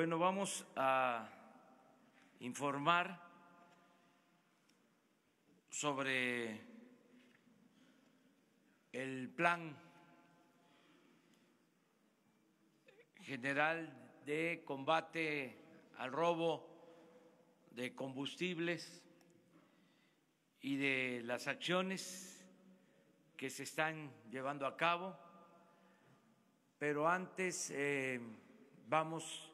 Bueno, vamos a informar sobre el Plan General de Combate al Robo de Combustibles y de las acciones que se están llevando a cabo, pero antes vamos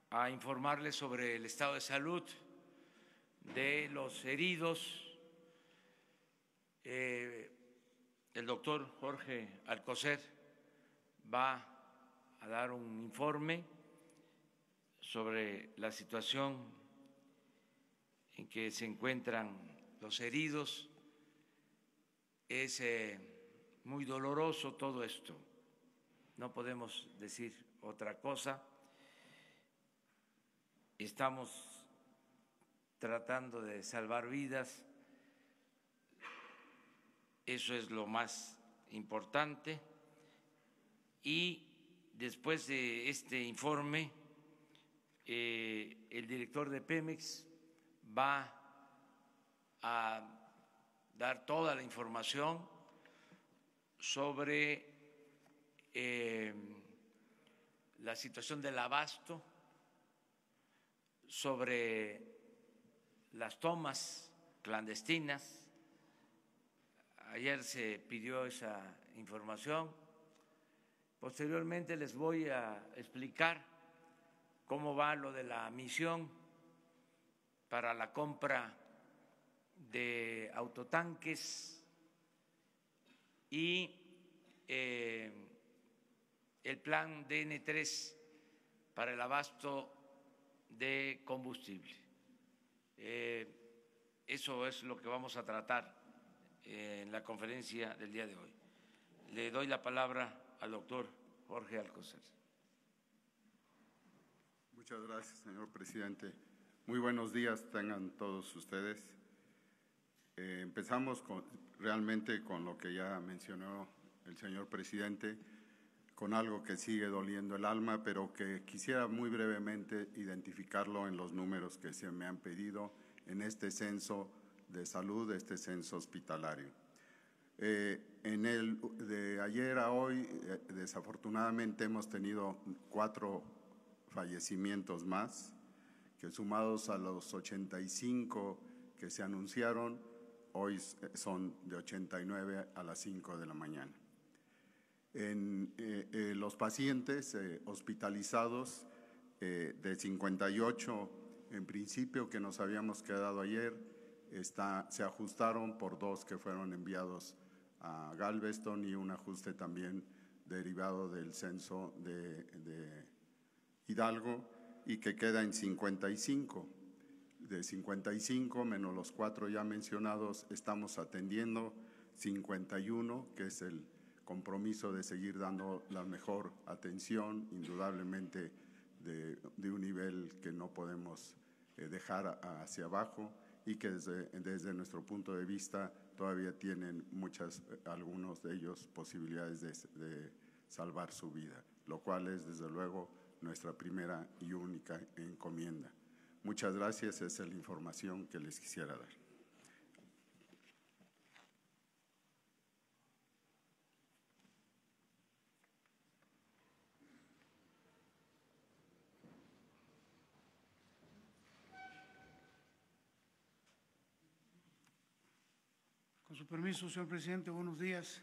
a informarles sobre el estado de salud de los heridos. El doctor Jorge Alcocer va a dar un informe sobre la situación en que se encuentran los heridos. Es muy doloroso todo esto, no podemos decir otra cosa. Estamos tratando de salvar vidas, eso es lo más importante. Y después de este informe, el director de Pemex va a dar toda la información sobre la situación del abasto, sobre las tomas clandestinas. Ayer se pidió esa información. Posteriormente les voy a explicar cómo va lo de la misión para la compra de autotanques y el plan DN3 para el abasto de combustible. Eso es lo que vamos a tratar en la conferencia del día de hoy. Le doy la palabra al doctor Jorge Alcocer. Muchas gracias, señor presidente. Muy buenos días tengan todos ustedes. Empezamos realmente con lo que ya mencionó el señor presidente, con algo que sigue doliendo el alma, pero que quisiera muy brevemente identificarlo en los números que se me han pedido en este censo de salud, este censo hospitalario. En el de ayer a hoy, desafortunadamente hemos tenido 4 fallecimientos más, que sumados a los 85 que se anunciaron, hoy son de 89 a las 5 de la mañana. En los pacientes hospitalizados de 58 en principio que nos habíamos quedado ayer, se ajustaron por 2 que fueron enviados a Galveston y un ajuste también derivado del censo de Hidalgo y que queda en 55. De 55 menos los 4 ya mencionados estamos atendiendo 51, que es el compromiso de seguir dando la mejor atención, indudablemente de un nivel que no podemos dejar hacia abajo y que desde nuestro punto de vista todavía tienen algunos de ellos posibilidades de salvar su vida, lo cual es desde luego nuestra primera y única encomienda. Muchas gracias, esa es la información que les quisiera dar. Con su permiso, señor presidente, buenos días.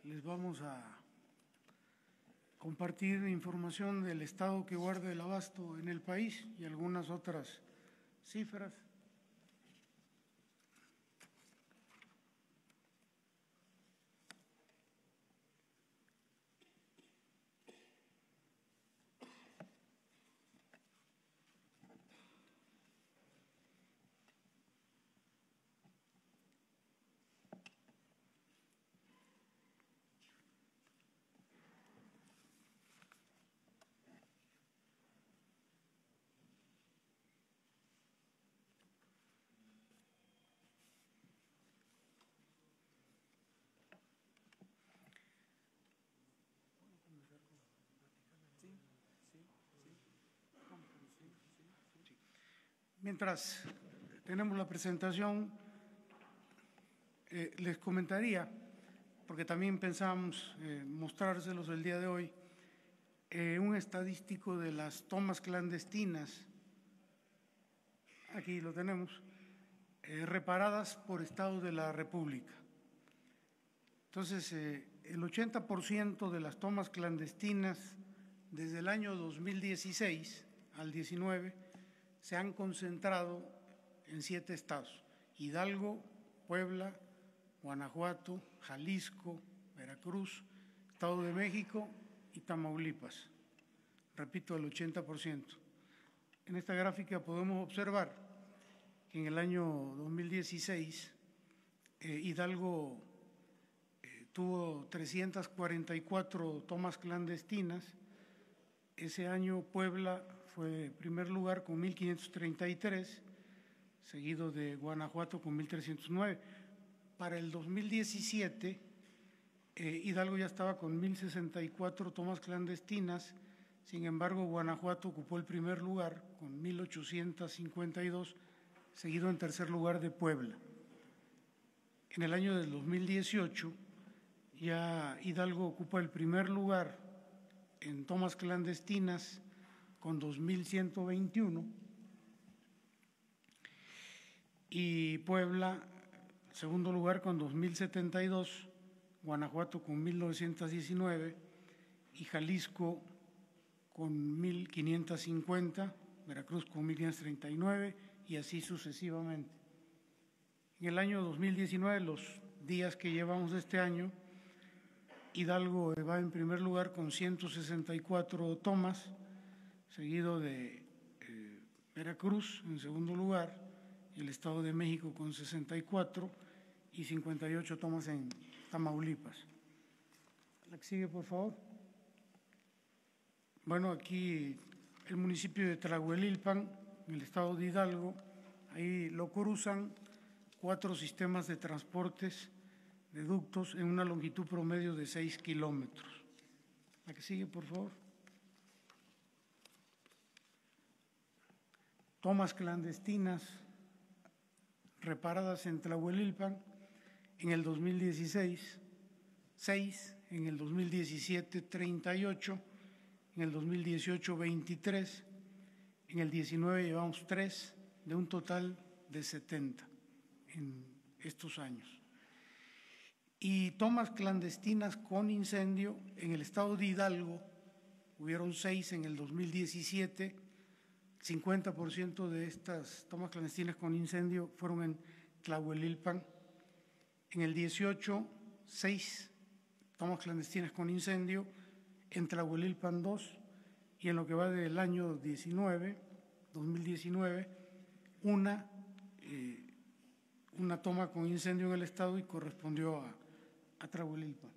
Les vamos a compartir información del estado que guarda el abasto en el país y algunas otras cifras. Mientras tenemos la presentación, les comentaría, porque también pensábamos mostrárselos el día de hoy, un estadístico de las tomas clandestinas, aquí lo tenemos, reparadas por estados de la República. Entonces, el 80% de las tomas clandestinas desde el año 2016 al 19 se han concentrado en 7 estados: Hidalgo, Puebla, Guanajuato, Jalisco, Veracruz, Estado de México y Tamaulipas. Repito, el 80%. En esta gráfica podemos observar que en el año 2016 Hidalgo tuvo 344 tomas clandestinas. Ese año Puebla fue primer lugar con 1.533, seguido de Guanajuato con 1.309. Para el 2017, Hidalgo ya estaba con 1.064 tomas clandestinas, sin embargo Guanajuato ocupó el primer lugar con 1.852, seguido en tercer lugar de Puebla. En el año del 2018, ya Hidalgo ocupa el primer lugar en tomas clandestinas con 2.121 y Puebla, segundo lugar con 2.072, Guanajuato con 1.919 y Jalisco con 1.550, Veracruz con 1.539 y así sucesivamente. En el año 2019, los días que llevamos de este año, Hidalgo va en primer lugar con 164 tomas, seguido de Veracruz en segundo lugar, y el Estado de México con 64 y 58 tomas en Tamaulipas. La que sigue, por favor. Bueno, aquí el municipio de Tlahuelilpan, en el estado de Hidalgo, ahí lo cruzan 4 sistemas de transportes de ductos en una longitud promedio de 6 kilómetros. La que sigue, por favor. Tomas clandestinas reparadas en Tlahuelilpan en el 2016, 6, en el 2017, 38, en el 2018, 23, en el 19 llevamos 3, de un total de 70 en estos años. Y tomas clandestinas con incendio en el estado de Hidalgo, hubieron 6 en el 2017, 50% de estas tomas clandestinas con incendio fueron en Tlahuelilpan. En el 18, 6 tomas clandestinas con incendio, en Tlahuelilpan 2, y en lo que va del año 2019, una toma con incendio en el estado y correspondió a Tlahuelilpan.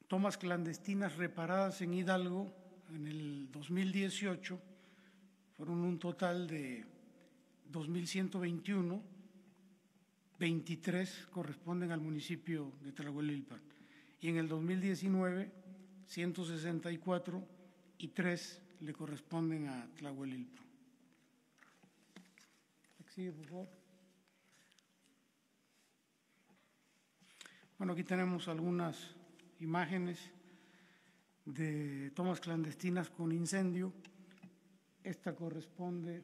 Tomas clandestinas reparadas en Hidalgo en el 2018 fueron un total de 2.121, 23 corresponden al municipio de Tlahuelilpan. Y en el 2019, 164 y 3 le corresponden a Tlahuelilpan. Sigue, por favor. Bueno, aquí tenemos algunas imágenes de tomas clandestinas con incendio. Esta corresponde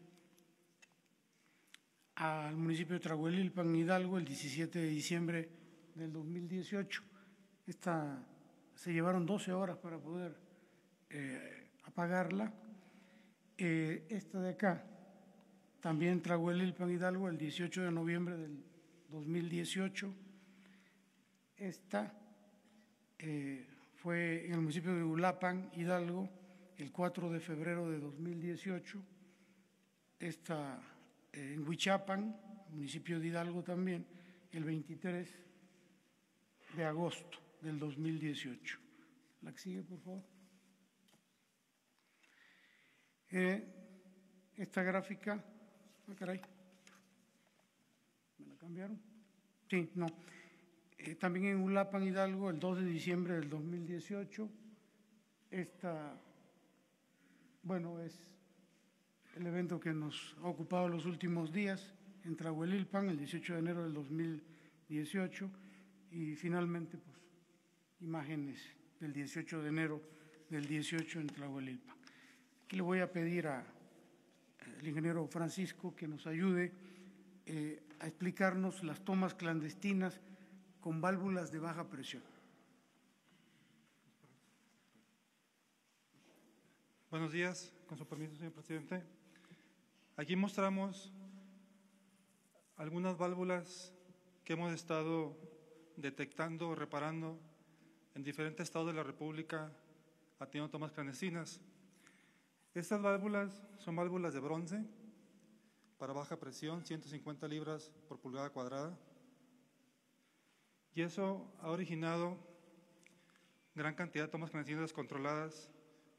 al municipio de Tlahuelilpan, Hidalgo, el 17 de diciembre del 2018. Esta se llevaron 12 horas para poder apagarla. Esta de acá, también Tlahuelilpan, Hidalgo, el 18 de noviembre del 2018. Esta fue en el municipio de Uruapan, Hidalgo, el 4 de febrero de 2018. Esta en Huichapan, municipio de Hidalgo también, el 23 de agosto del 2018. La que sigue, por favor. Esta gráfica, caray, ¿me la cambiaron? Sí, no. También en Uruapan, Hidalgo, el 2 de diciembre del 2018. Esta bueno, es el evento que nos ha ocupado los últimos días en Tlahuelilpan, el 18 de enero del 2018, y finalmente, pues, imágenes del 18 de enero del 18 en Tlahuelilpan. Aquí le voy a pedir al ingeniero Francisco que nos ayude a explicarnos las tomas clandestinas con válvulas de baja presión. Buenos días, con su permiso, señor presidente. Aquí mostramos algunas válvulas que hemos estado detectando o reparando en diferentes estados de la República atendiendo tomas clandestinas. Estas válvulas son válvulas de bronce para baja presión, 150 libras por pulgada cuadrada. Y eso ha originado gran cantidad de tomas clandestinas descontroladas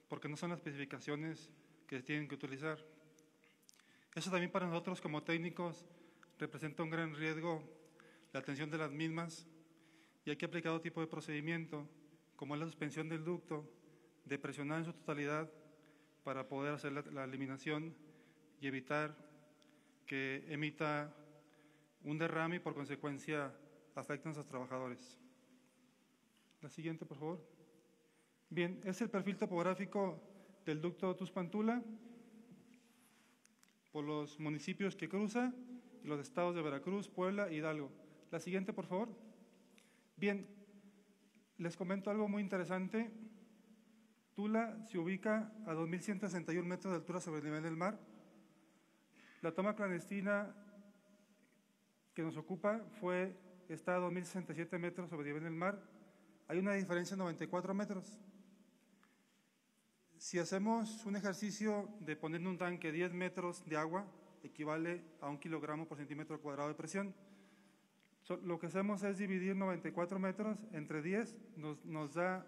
porque no son las especificaciones que se tienen que utilizar. Eso también para nosotros como técnicos representa un gran riesgo la atención de las mismas y hay que aplicar otro tipo de procedimiento, como es la suspensión del ducto, de presionar en su totalidad para poder hacer la eliminación y evitar que emita un derrame y por consecuencia afecten a los trabajadores. La siguiente, por favor. Bien, es el perfil topográfico del ducto Tuxpan-Tula por los municipios que cruza y los estados de Veracruz, Puebla e Hidalgo. La siguiente, por favor. Bien, les comento algo muy interesante. Tula se ubica a 2.161 metros de altura sobre el nivel del mar. La toma clandestina que nos ocupa está a 2.067 metros sobre el nivel del mar. Hay una diferencia de 94 metros. Si hacemos un ejercicio de poner en un tanque 10 metros de agua, equivale a 1 kilogramo por centímetro cuadrado de presión. Lo que hacemos es dividir 94 metros entre 10, nos da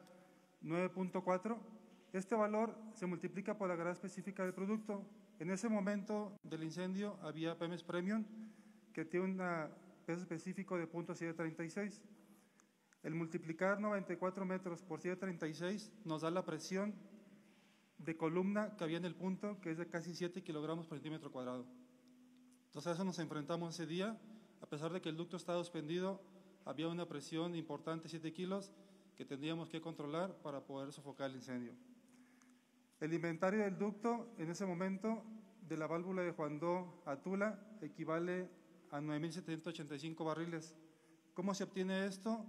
9.4. Este valor se multiplica por la gravedad específica del producto. En ese momento del incendio había Pemex Premium, que tiene un peso específico de 0.736. El multiplicar 94 metros por 736 nos da la presión de columna que había en el punto, que es de casi 7 kilogramos por centímetro cuadrado. Entonces a eso nos enfrentamos ese día. A pesar de que el ducto estaba suspendido, había una presión importante, 7 kilos, que tendríamos que controlar para poder sofocar el incendio. El inventario del ducto en ese momento de la válvula de Juandó a Tula equivale a 9.785 barriles. ¿Cómo se obtiene esto?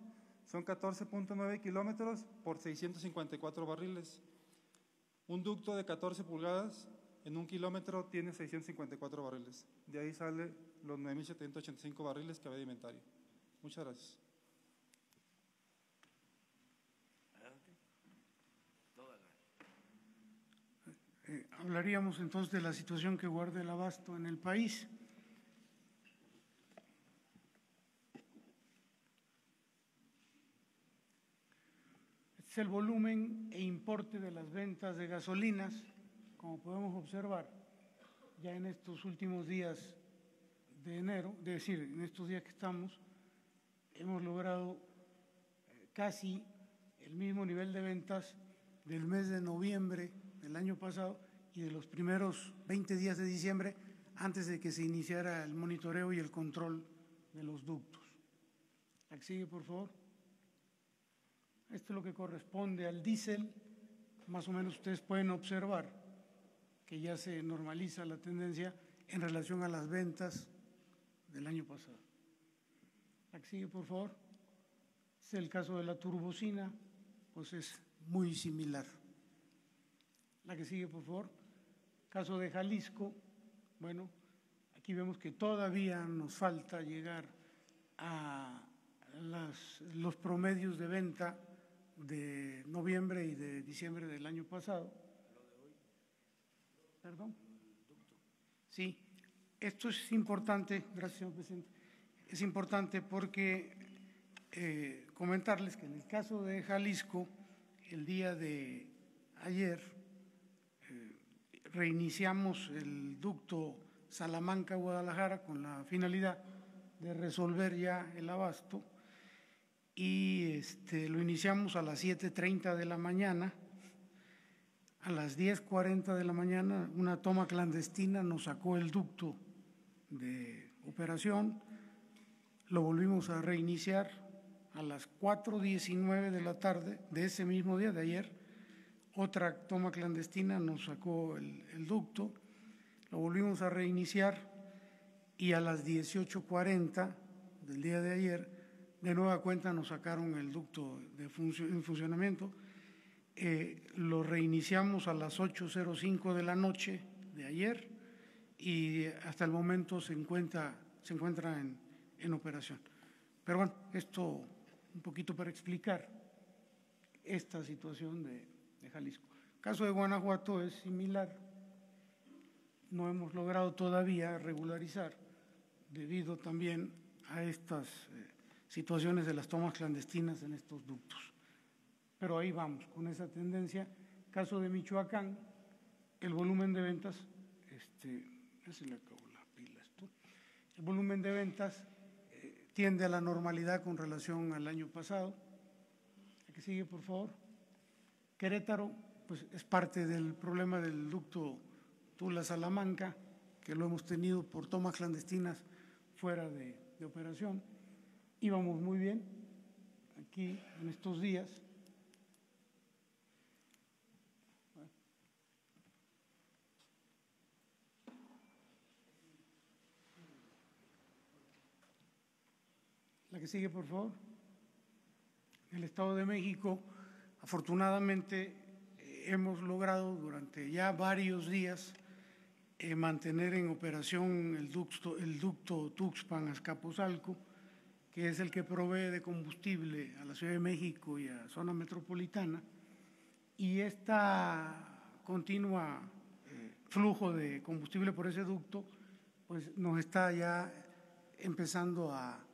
Son 14.9 kilómetros por 654 barriles. Un ducto de 14 pulgadas en 1 kilómetro tiene 654 barriles. De ahí sale los 9.785 barriles que había de inventario. Muchas gracias. Hablaríamos entonces de la situación que guarda el abasto en el país. Este es el volumen e importe de las ventas de gasolinas, como podemos observar ya en estos últimos días de enero, es decir, en estos días que estamos, hemos logrado casi el mismo nivel de ventas del mes de noviembre del año pasado y de los primeros 20 días de diciembre antes de que se iniciara el monitoreo y el control de los ductos. La que sigue, por favor. Esto es lo que corresponde al diésel. Más o menos ustedes pueden observar que ya se normaliza la tendencia en relación a las ventas del año pasado. La que sigue, por favor. Este es el caso de la turbocina, pues es muy similar. La que sigue, por favor. Caso de Jalisco, bueno, aquí vemos que todavía nos falta llegar a los promedios de venta de noviembre y de diciembre del año pasado. ¿Perdón? Sí, esto es importante, gracias, señor presidente. Es importante porque comentarles que en el caso de Jalisco, el día de ayer reiniciamos el ducto Salamanca-Guadalajara con la finalidad de resolver ya el abasto y lo iniciamos a las 7:30 de la mañana a las 10:40 de la mañana, una toma clandestina nos sacó el ducto de operación, lo volvimos a reiniciar a las 4:19 de la tarde de ese mismo día, de ayer. Otra toma clandestina nos sacó el ducto, lo volvimos a reiniciar y a las 18:40 del día de ayer, de nueva cuenta nos sacaron el ducto en funcionamiento. Lo reiniciamos a las 8:05 de la noche de ayer y hasta el momento se encuentra en operación. Pero bueno, esto un poquito para explicar esta situación de Jalisco. El caso de Guanajuato es similar. No hemos logrado todavía regularizar debido también a estas situaciones de las tomas clandestinas en estos ductos. Pero ahí vamos, con esa tendencia. Caso de Michoacán, el volumen de ventas, ya se le acabó la pila esto, el volumen de ventas tiende a la normalidad con relación al año pasado. ¿La que sigue, por favor? Querétaro, pues es parte del problema del ducto Tula-Salamanca, que lo hemos tenido por tomas clandestinas fuera de operación. Íbamos muy bien aquí en estos días. La que sigue, por favor. El Estado de México, afortunadamente, hemos logrado durante ya varios días mantener en operación el ducto Tuxpan-Azcapotzalco, que es el que provee de combustible a la Ciudad de México y a zona metropolitana, y esta continua flujo de combustible por ese ducto, pues nos está ya empezando a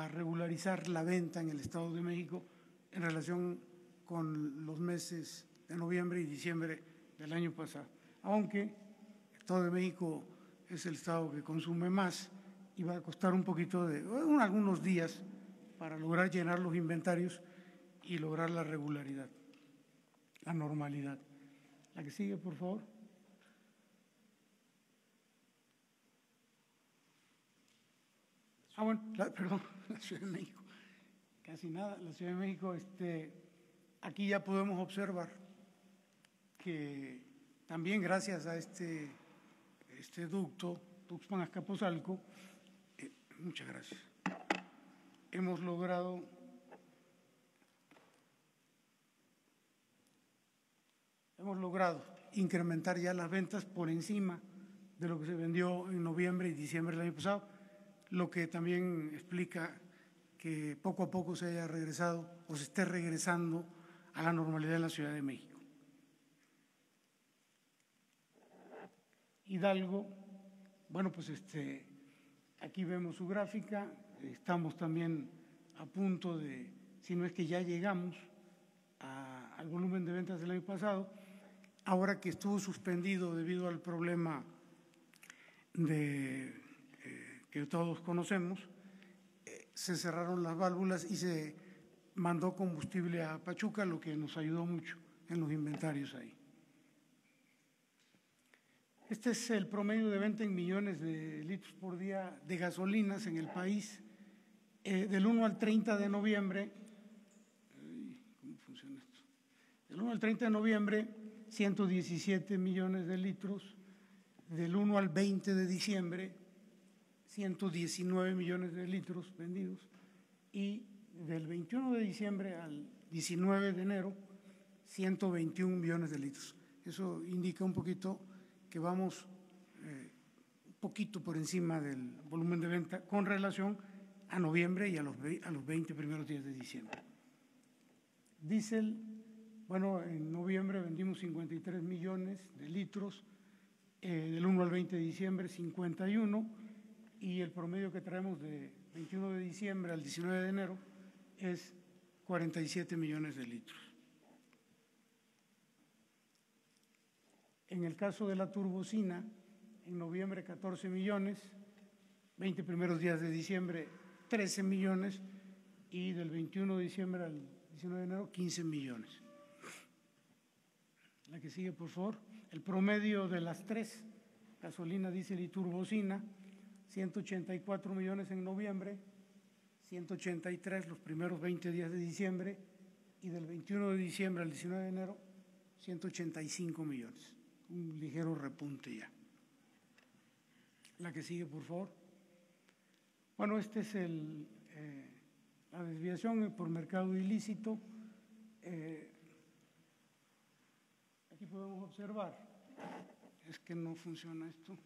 regularizar la venta en el Estado de México en relación con los meses de noviembre y diciembre del año pasado. Aunque el Estado de México es el estado que consume más y va a costar un poquito algunos días para lograr llenar los inventarios y lograr la regularidad, la normalidad. La que sigue, por favor. Bueno, perdón, la Ciudad de México, casi nada. La Ciudad de México, aquí ya podemos observar que también gracias a este ducto, Tuxpan-Azcapotzalco, muchas gracias, hemos logrado incrementar ya las ventas por encima de lo que se vendió en noviembre y diciembre del año pasado, lo que también explica que poco a poco se haya regresado o se esté regresando a la normalidad en la Ciudad de México. Hidalgo, bueno, pues aquí vemos su gráfica, estamos también a punto de, si no es que ya llegamos al volumen de ventas del año pasado, ahora que estuvo suspendido debido al problema que todos conocemos, se cerraron las válvulas y se mandó combustible a Pachuca, lo que nos ayudó mucho en los inventarios ahí. Este es el promedio de venta en millones de litros por día de gasolinas en el país. Del 1 al 30 de noviembre, ¿cómo funciona esto? Del 1 al 30 de noviembre, 117 millones de litros. Del 1 al 20 de diciembre, 119 millones de litros vendidos. Y del 21 de diciembre al 19 de enero, 121 millones de litros. Eso indica un poquito que vamos un poquito por encima del volumen de venta con relación a noviembre y a los 20 primeros días de diciembre. Diésel, bueno, en noviembre vendimos 53 millones de litros, del 1 al 20 de diciembre 51, y el promedio que traemos de 21 de diciembre al 19 de enero es 47 millones de litros. En el caso de la turbocina, en noviembre 14 millones, 20 primeros días de diciembre 13 millones y del 21 de diciembre al 19 de enero 15 millones. La que sigue, por favor. El promedio de las tres, gasolina, diésel y turbocina, 184 millones en noviembre, 183 los primeros 20 días de diciembre y del 21 de diciembre al 19 de enero, 185 millones. Un ligero repunte ya. La que sigue, por favor. Bueno, este es la desviación por mercado ilícito. Aquí podemos observar, es que no funciona esto.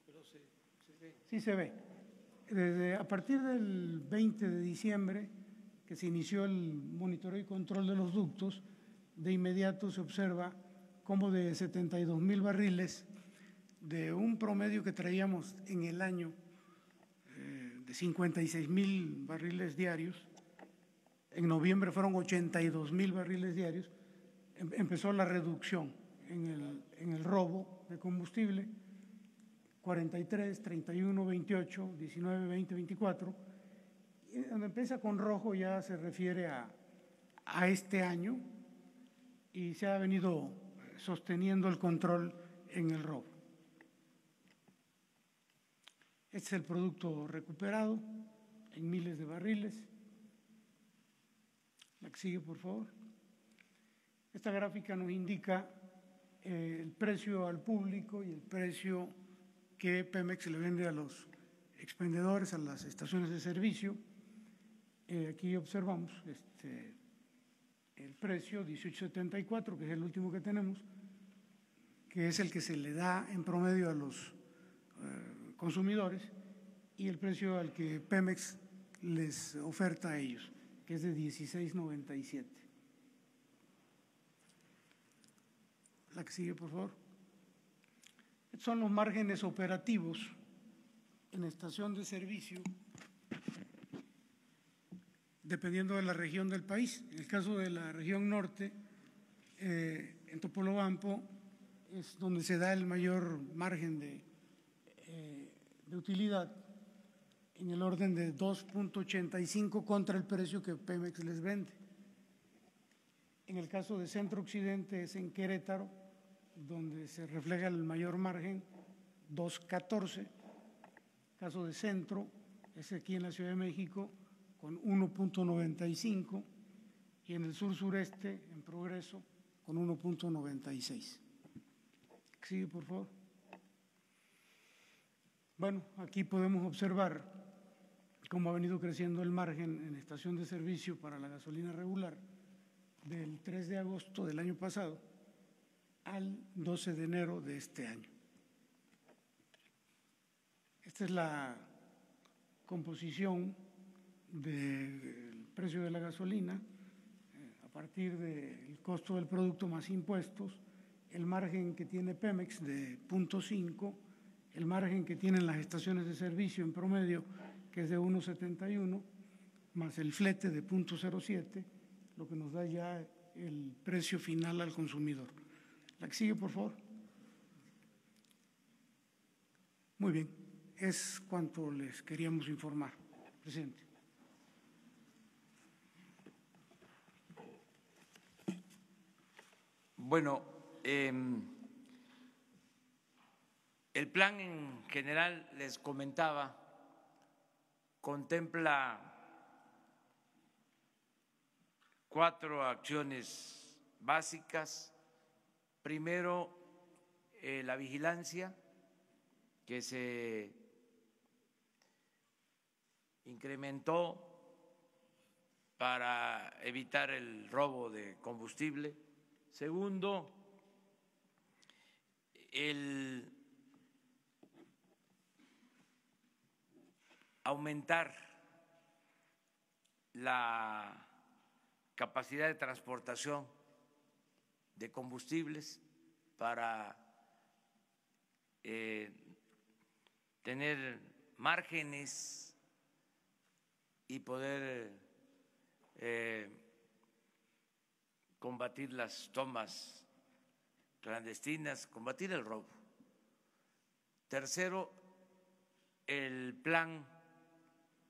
Pero se ve. Sí se ve. A partir del 20 de diciembre, que se inició el monitoreo y control de los ductos, de inmediato se observa cómo de 72,000 barriles, de un promedio que traíamos en el año de 56,000 barriles diarios, en noviembre fueron 82,000 barriles diarios, empezó la reducción en el robo de combustible, 43, 31, 28, 19, 20, 24. Y donde empieza con rojo ya se refiere a este año y se ha venido sosteniendo el control en el robo. Este es el producto recuperado en miles de barriles. La que sigue, por favor. Esta gráfica nos indica el precio al público y el precio que Pemex le vende a los expendedores, a las estaciones de servicio. Aquí observamos el precio 18.74, que es el último que tenemos, que es el que se le da en promedio a los consumidores, y el precio al que Pemex les oferta a ellos, que es de 16.97. La que sigue, por favor. Estos son los márgenes operativos en estación de servicio, dependiendo de la región del país. En el caso de la región norte, en Topolobampo es donde se da el mayor margen de utilidad, en el orden de 2.85 contra el precio que Pemex les vende. En el caso de Centro Occidente es en Querétaro, donde se refleja el mayor margen, 2.14. Caso de Centro es aquí en la Ciudad de México con 1.95 y en el sur-sureste, en Progreso, con 1.96. Sigue, por favor. Bueno, aquí podemos observar cómo ha venido creciendo el margen en estación de servicio para la gasolina regular del 3 de agosto del año pasado al 12 de enero de este año. Esta es la composición del precio de la gasolina a partir del costo del producto más impuestos, el margen que tiene Pemex de 0.5, el margen que tienen las estaciones de servicio en promedio, que es de 1.71, más el flete de 0.07, lo que nos da ya el precio final al consumidor. La que sigue, por favor. Muy bien, es cuanto les queríamos informar, presidente. Bueno, el plan en general, les comentaba, contempla 4 acciones básicas. Primero, la vigilancia, que se incrementó para evitar el robo de combustible. Segundo, el aumentar la capacidad de transportación de combustibles para tener márgenes y poder combatir las tomas clandestinas, combatir el robo. Tercero, el plan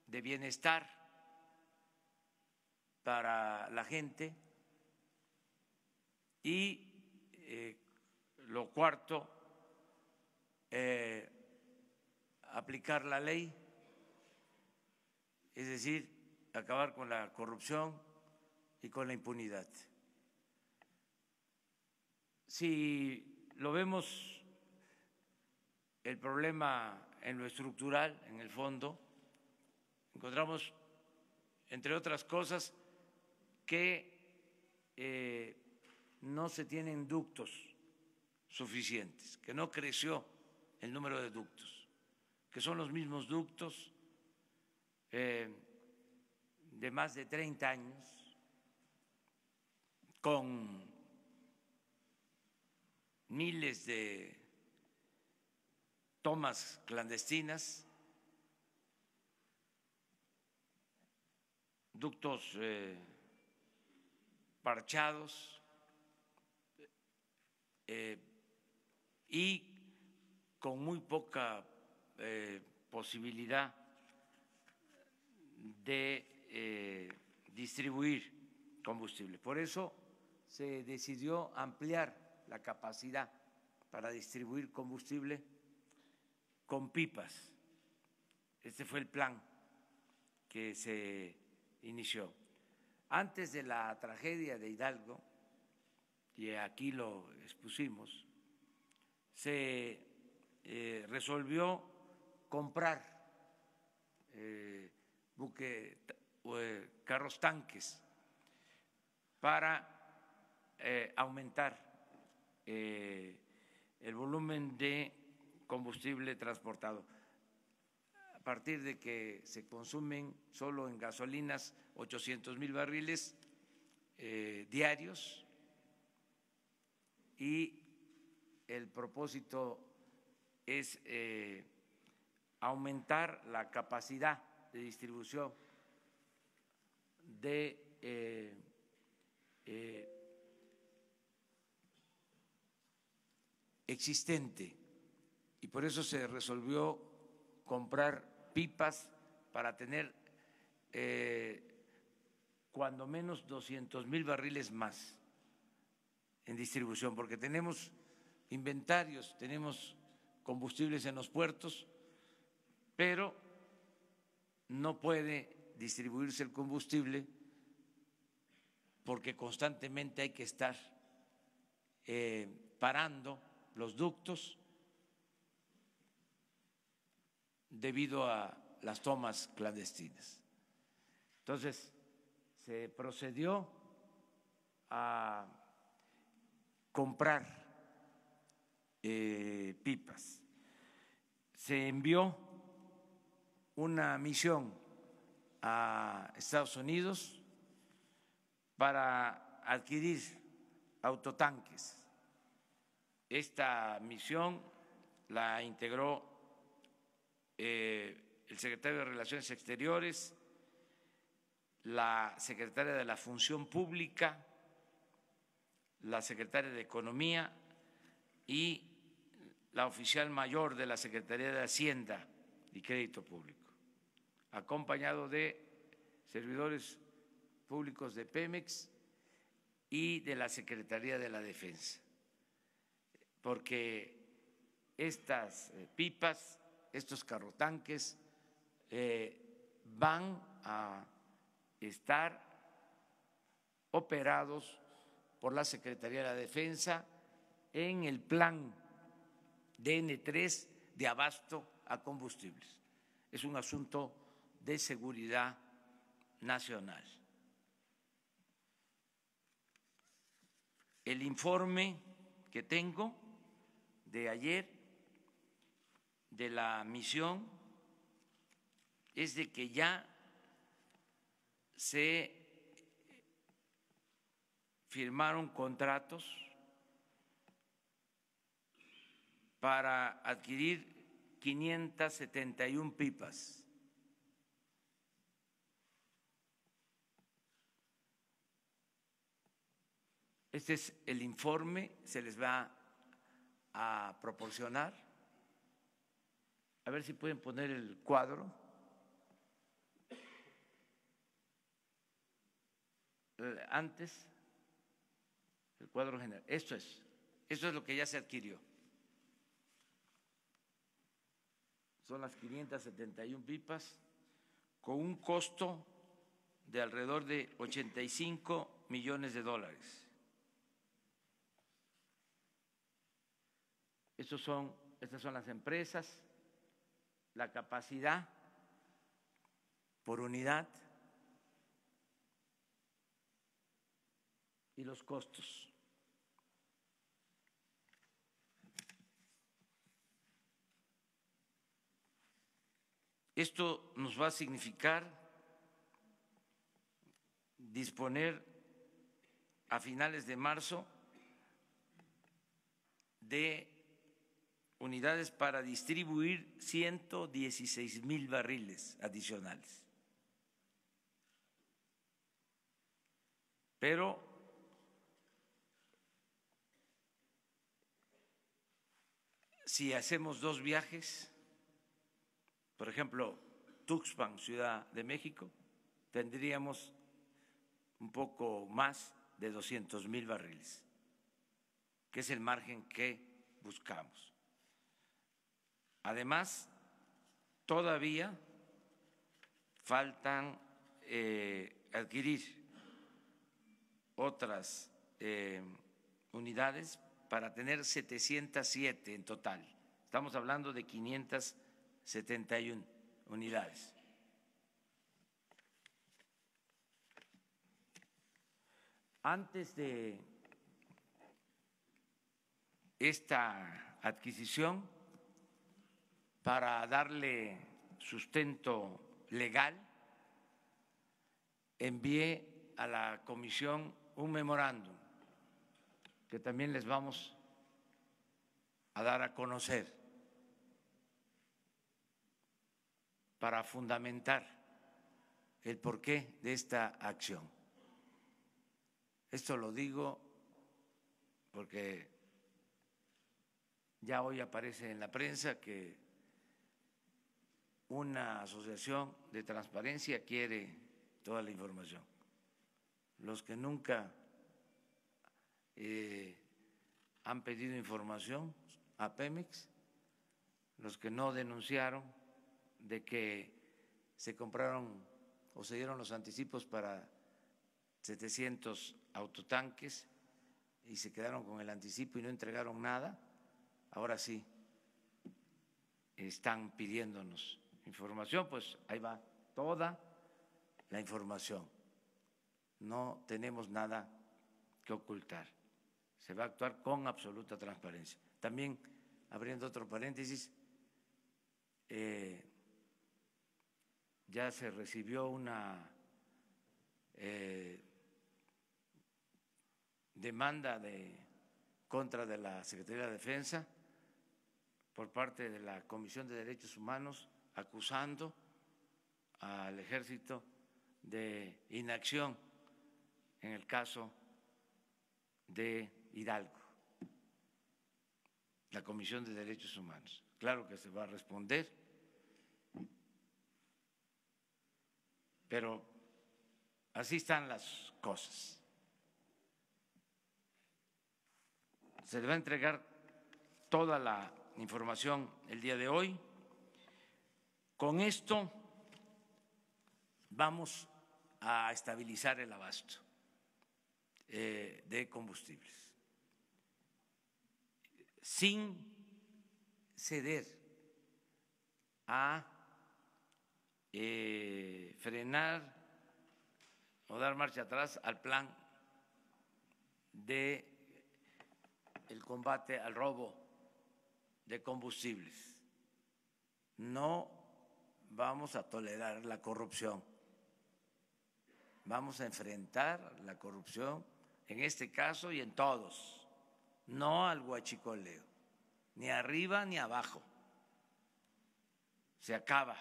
de bienestar para la gente y lo cuarto, aplicar la ley, es decir, acabar con la corrupción y con la impunidad. Si lo vemos el problema en lo estructural, en el fondo, encontramos, entre otras cosas, que no se tienen ductos suficientes, que no creció el número de ductos, que son los mismos ductos de más de 30 años, con miles de tomas clandestinas, ductos parchados y con muy poca posibilidad de distribuir combustible. Por eso se decidió ampliar la capacidad para distribuir combustible con pipas. Este fue el plan que se inició. Antes de la tragedia de Hidalgo, y aquí lo expusimos, se resolvió comprar carros tanques para aumentar el volumen de combustible transportado. A partir de que se consumen solo en gasolinas 800,000 barriles diarios, y el propósito es aumentar la capacidad de distribución de existente, y por eso se resolvió comprar pipas para tener cuando menos 200,000 barriles más en distribución, porque tenemos inventarios, tenemos combustibles en los puertos, pero no puede distribuirse el combustible porque constantemente hay que estar parando los ductos debido a las tomas clandestinas. Entonces, se procedió a comprar pipas. Se envió una misión a Estados Unidos para adquirir autotanques. Esta misión la integró el secretario de Relaciones Exteriores, la secretaria de la Función Pública, la secretaria de Economía y la oficial mayor de la Secretaría de Hacienda y Crédito Público, acompañado de servidores públicos de Pemex y de la Secretaría de la Defensa, porque estas pipas, estos carrotanques van a estar operados por la Secretaría de la Defensa en el plan DN3 de abasto a combustibles. Es un asunto de seguridad nacional. El informe que tengo de ayer de la misión es de que ya se firmaron contratos para adquirir 571 pipas. Este es el informe, se les va a proporcionar. A ver si pueden poner el cuadro. Antes, el cuadro general. Esto es Eso es lo que ya se adquirió. Son las 571 pipas con un costo de alrededor de 85 millones de dólares. Estas son las empresas, la capacidad por unidad y los costos. Esto nos va a significar disponer a finales de marzo de unidades para distribuir 116,000 barriles adicionales. Pero si hacemos 2 viajes, por ejemplo, Tuxpan, Ciudad de México, tendríamos un poco más de 200,000 barriles, que es el margen que buscamos. Además, todavía faltan adquirir otras unidades para tener 707 en total. Estamos hablando de 571 unidades. Antes de esta adquisición, para darle sustento legal, envié a la comisión un memorándum que también les vamos a dar a conocer para fundamentar el porqué de esta acción. Esto lo digo porque ya hoy aparece en la prensa que una asociación de transparencia quiere toda la información. Los que nunca han pedido información a Pemex, los que no denunciaron de que se compraron o se dieron los anticipos para 700 autotanques y se quedaron con el anticipo y no entregaron nada, ahora sí están pidiéndonos información, pues ahí va toda la información. No tenemos nada que ocultar. Se va a actuar con absoluta transparencia. También, abriendo otro paréntesis, ya se recibió una demanda contra de la Secretaría de Defensa por parte de la Comisión de Derechos Humanos, acusando al Ejército de inacción en el caso de Hidalgo, la Comisión de Derechos Humanos. Claro que se va a responder, pero así están las cosas. Se le va a entregar toda la información el día de hoy. Con esto vamos a estabilizar el abasto de combustibles, sin ceder a frenar o dar marcha atrás al plan de el combate al robo de combustibles. No vamos a tolerar la corrupción. Vamos a enfrentar la corrupción en este caso y en todos, no al huachicoleo, ni arriba ni abajo. Se acaba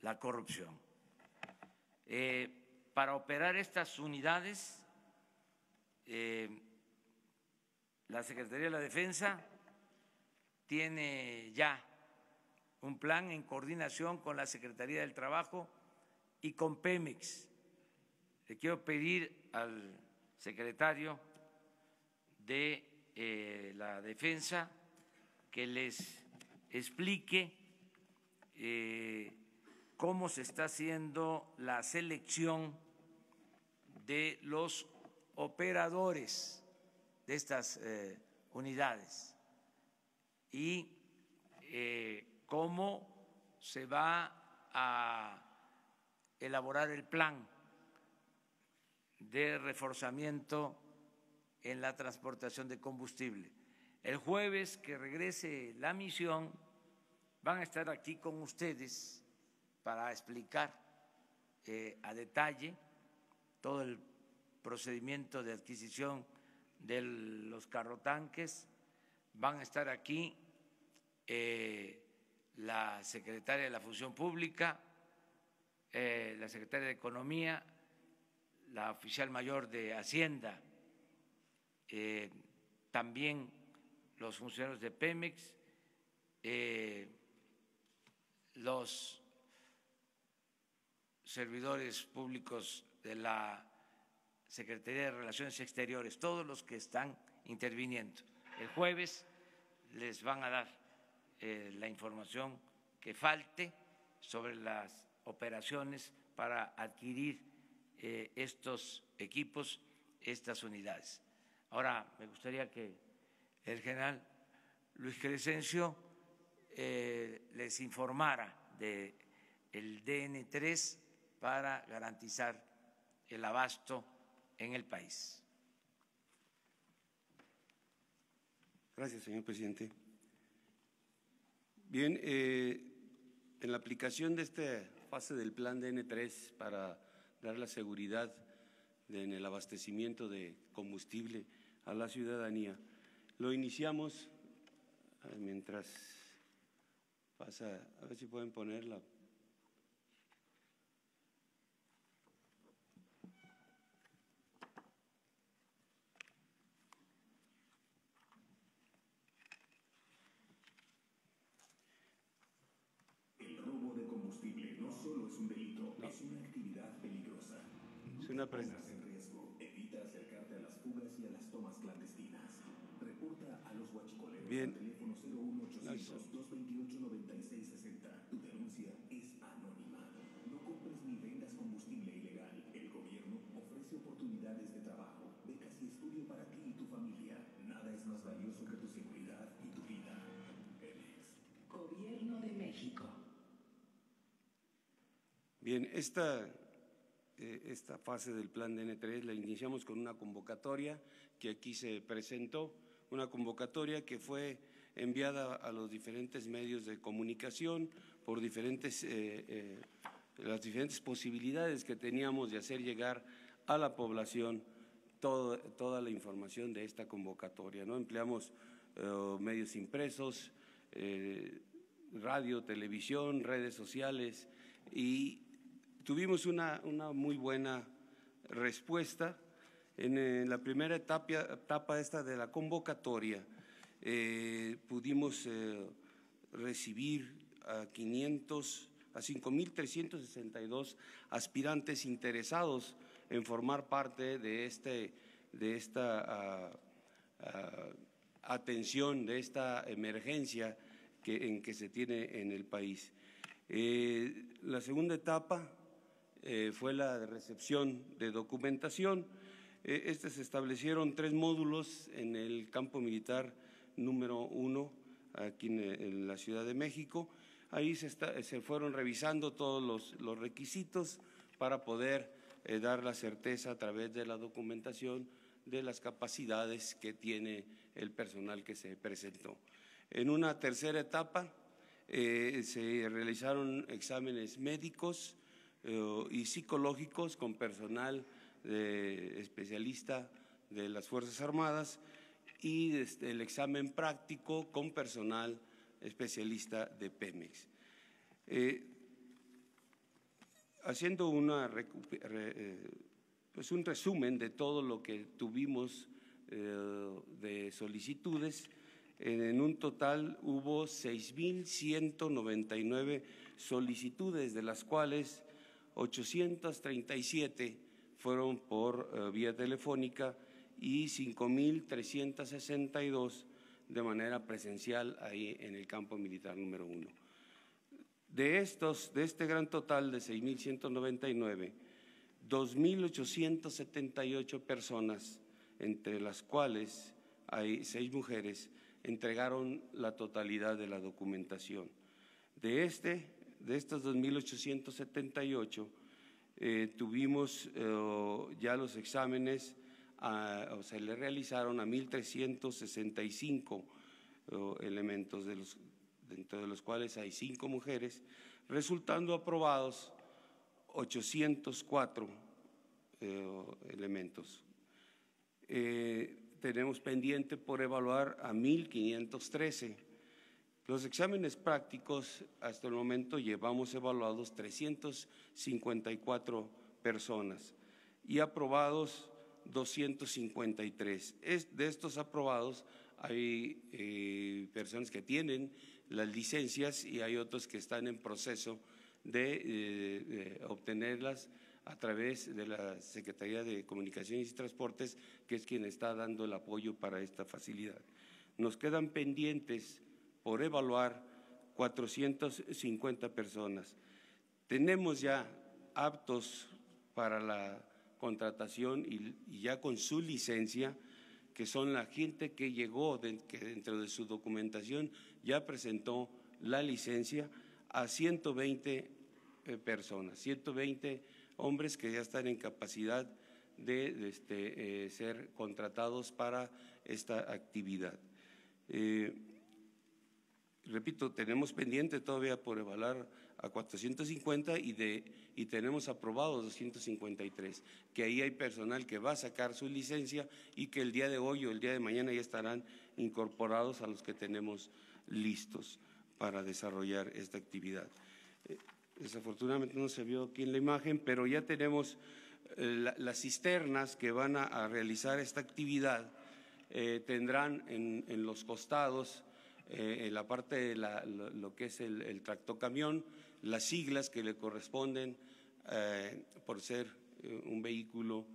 la corrupción. Para operar estas unidades, la Secretaría de la Defensa tiene ya un plan en coordinación con la Secretaría del Trabajo y con Pemex. Le quiero pedir al secretario de la defensa que les explique cómo se está haciendo la selección de los operadores de estas unidades y cómo se va a elaborar el plan de reforzamiento en la transportación de combustible. El jueves que regrese la misión van a estar aquí con ustedes para explicar a detalle todo el procedimiento de adquisición de los carrotanques. Van a estar aquí la secretaria de la Función Pública, la secretaria de Economía, la oficial mayor de Hacienda, también los funcionarios de Pemex, los servidores públicos de la Secretaría de Relaciones Exteriores, todos los que están interviniendo. El jueves les van a dar la información que falte sobre las operaciones para adquirir estos equipos, estas unidades. Ahora, me gustaría que el general Luis Crescencio les informara del DN3 para garantizar el abasto en el país. Gracias, señor presidente. Bien, en la aplicación de esta fase del plan DN3 para dar la seguridad en el abastecimiento de combustible a la ciudadanía, lo iniciamos mientras pasa, a ver si pueden ponerla. El robo de combustible no solo es un delito, es una actividad peligrosa. Es una En riesgo, evita acercarte a las fugas y a las tomas clandestinas. Reporta a los huachicoleros Bien. al teléfono 01800-228-9660. Tu denuncia es anónima. No compres ni vendas combustible ilegal. El gobierno ofrece oportunidades de trabajo, becas y estudio para ti y tu familia. Nada es más valioso que tu seguridad y tu vida. Pemex. Gobierno de México. Bien, esta fase del plan DN3 la iniciamos con una convocatoria que aquí se presentó, una convocatoria que fue enviada a los diferentes medios de comunicación por las diferentes posibilidades que teníamos de hacer llegar a la población toda la información de esta convocatoria, ¿no? Empleamos medios impresos, radio, televisión, redes sociales y tuvimos una muy buena respuesta. En la primera etapa esta de la convocatoria pudimos recibir a 5.362 aspirantes interesados en formar parte de esta atención, de esta emergencia en que se tiene en el país. La segunda etapa fue la de recepción de documentación. Se establecieron 3 módulos en el campo militar número 1, aquí en la Ciudad de México. Ahí se fueron revisando todos los requisitos para poder dar la certeza a través de la documentación de las capacidades que tiene el personal que se presentó. En una tercera etapa se realizaron exámenes médicos y psicológicos con personal especialista de las Fuerzas Armadas y el examen práctico con personal especialista de Pemex. Haciendo un resumen de todo lo que tuvimos de solicitudes, en un total hubo 6.199 solicitudes, de las cuales 837 fueron por vía telefónica y 5.362 de manera presencial ahí en el campo militar número 1. De este gran total de 6.199, 2.878 personas, entre las cuales hay 6 mujeres, entregaron la totalidad de la documentación. De estos 2.878, tuvimos ya los exámenes, se le realizaron a 1.365 elementos, dentro de los cuales hay 5 mujeres, resultando aprobados 804 elementos. Tenemos pendiente por evaluar a 1.513. Los exámenes prácticos, hasta el momento llevamos evaluados 354 personas y aprobados 253. De estos aprobados hay personas que tienen las licencias y hay otros que están en proceso de obtenerlas a través de la Secretaría de Comunicaciones y Transportes, que es quien está dando el apoyo para esta facilidad. Nos quedan pendientes por evaluar 450 personas. Tenemos ya aptos para la contratación y ya con su licencia, que son la gente que llegó, que dentro de su documentación ya presentó la licencia, a 120 personas, 120 hombres que ya están en capacidad de ser contratados para esta actividad. Repito, tenemos pendiente todavía por evaluar a 450 y tenemos aprobados 253, que ahí hay personal que va a sacar su licencia y que el día de hoy o el día de mañana ya estarán incorporados a los que tenemos listos para desarrollar esta actividad. Desafortunadamente no se vio aquí en la imagen, pero ya tenemos las cisternas que van a realizar esta actividad. Tendrán en los costados, en la parte de lo que es el tractocamión, las siglas que le corresponden por ser un vehículo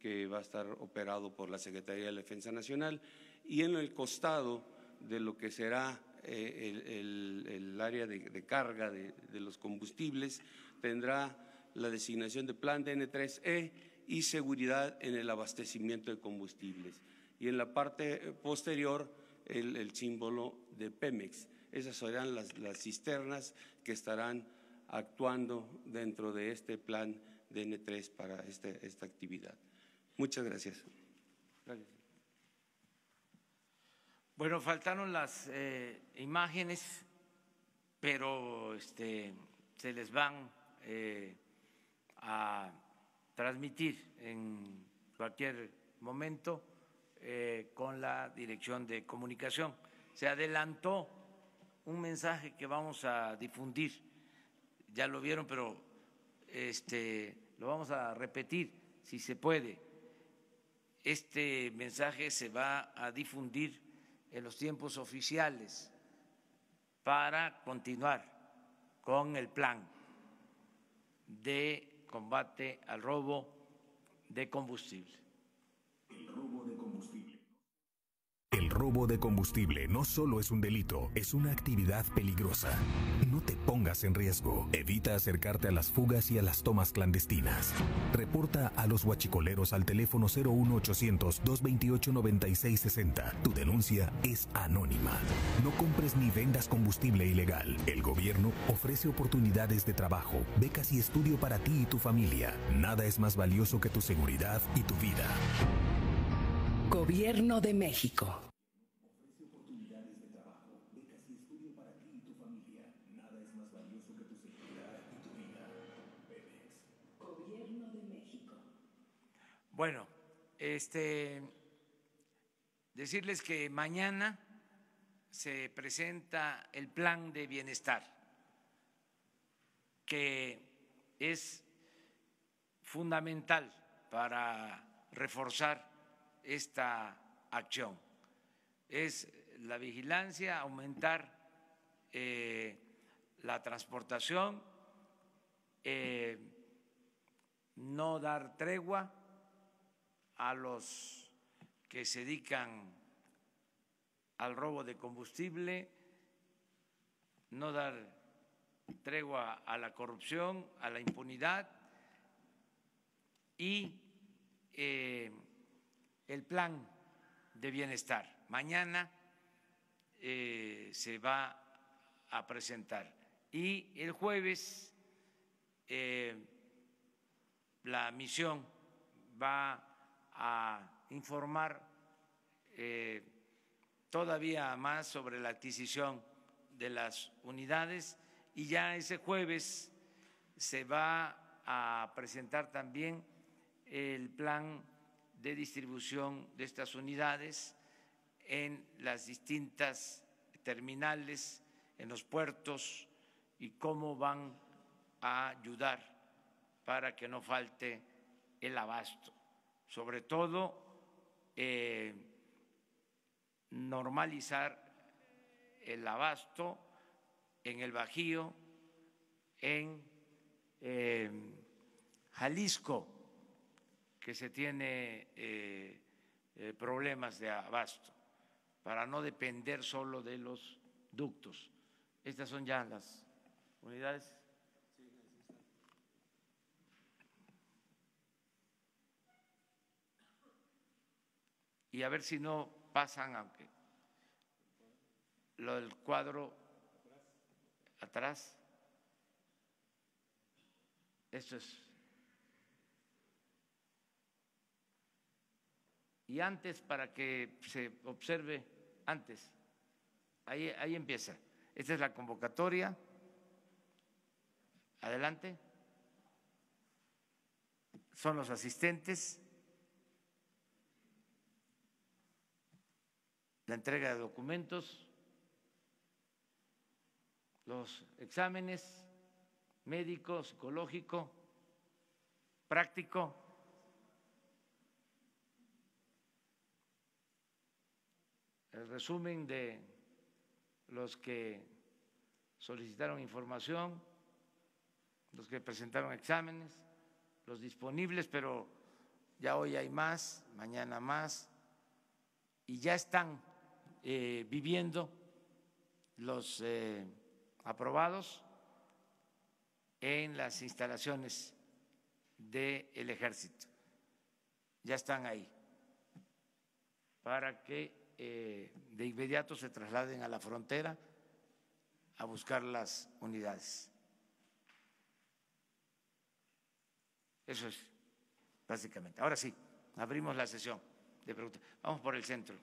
que va a estar operado por la Secretaría de la Defensa Nacional, y en el costado de lo que será el área de carga de los combustibles tendrá la designación de plan DN3E y seguridad en el abastecimiento de combustibles. Y en la parte posterior el símbolo de Pemex. Esas serán las cisternas que estarán actuando dentro de este plan DN3 para esta actividad. Muchas gracias. Gracias. Bueno, faltaron las imágenes, pero se les van a transmitir en cualquier momento con la Dirección de Comunicación. Se adelantó un mensaje que vamos a difundir, ya lo vieron, pero lo vamos a repetir si se puede. Este mensaje se va a difundir en los tiempos oficiales para continuar con el plan de combate al robo de combustible. El robo de combustible no solo es un delito, es una actividad peligrosa. No te pongas en riesgo. Evita acercarte a las fugas y a las tomas clandestinas. Reporta a los huachicoleros al teléfono 01800-228-9660. Tu denuncia es anónima. No compres ni vendas combustible ilegal. El gobierno ofrece oportunidades de trabajo, becas y estudio para ti y tu familia. Nada es más valioso que tu seguridad y tu vida. Gobierno de México. Ofrece oportunidades de trabajo, becas y estudio para ti y tu familia. Nada es más valioso que tu seguridad y tu vida. Pemex. Gobierno de México. Bueno, decirles que mañana se presenta el plan de bienestar, que es fundamental para reforzar esta acción. Es la vigilancia, aumentar la transportación, no dar tregua a los que se dedican al robo de combustible, no dar tregua a la corrupción, a la impunidad y el plan de bienestar. Mañana se va a presentar y el jueves la misión va a informar todavía más sobre la adquisición de las unidades y ya ese jueves se va a presentar también el plan de distribución de estas unidades en las distintas terminales, en los puertos y cómo van a ayudar para que no falte el abasto. Sobre todo, normalizar el abasto en el Bajío, en Jalisco, que se tiene problemas de abasto, para no depender solo de los ductos. Estas son ya las unidades. Y a ver si no pasan, aunque lo del cuadro atrás, esto es. Y antes, para que se observe antes, ahí empieza. Esta es la convocatoria. Adelante. Son los asistentes. La entrega de documentos, los exámenes médico, psicológico, práctico. El resumen de los que solicitaron información, los que presentaron exámenes, los disponibles, pero ya hoy hay más, mañana más, y ya están viviendo los aprobados en las instalaciones del Ejército. Ya están ahí para que de inmediato se trasladen a la frontera a buscar las unidades. Eso es, básicamente. Ahora sí, abrimos la sesión de preguntas. Vamos por el centro.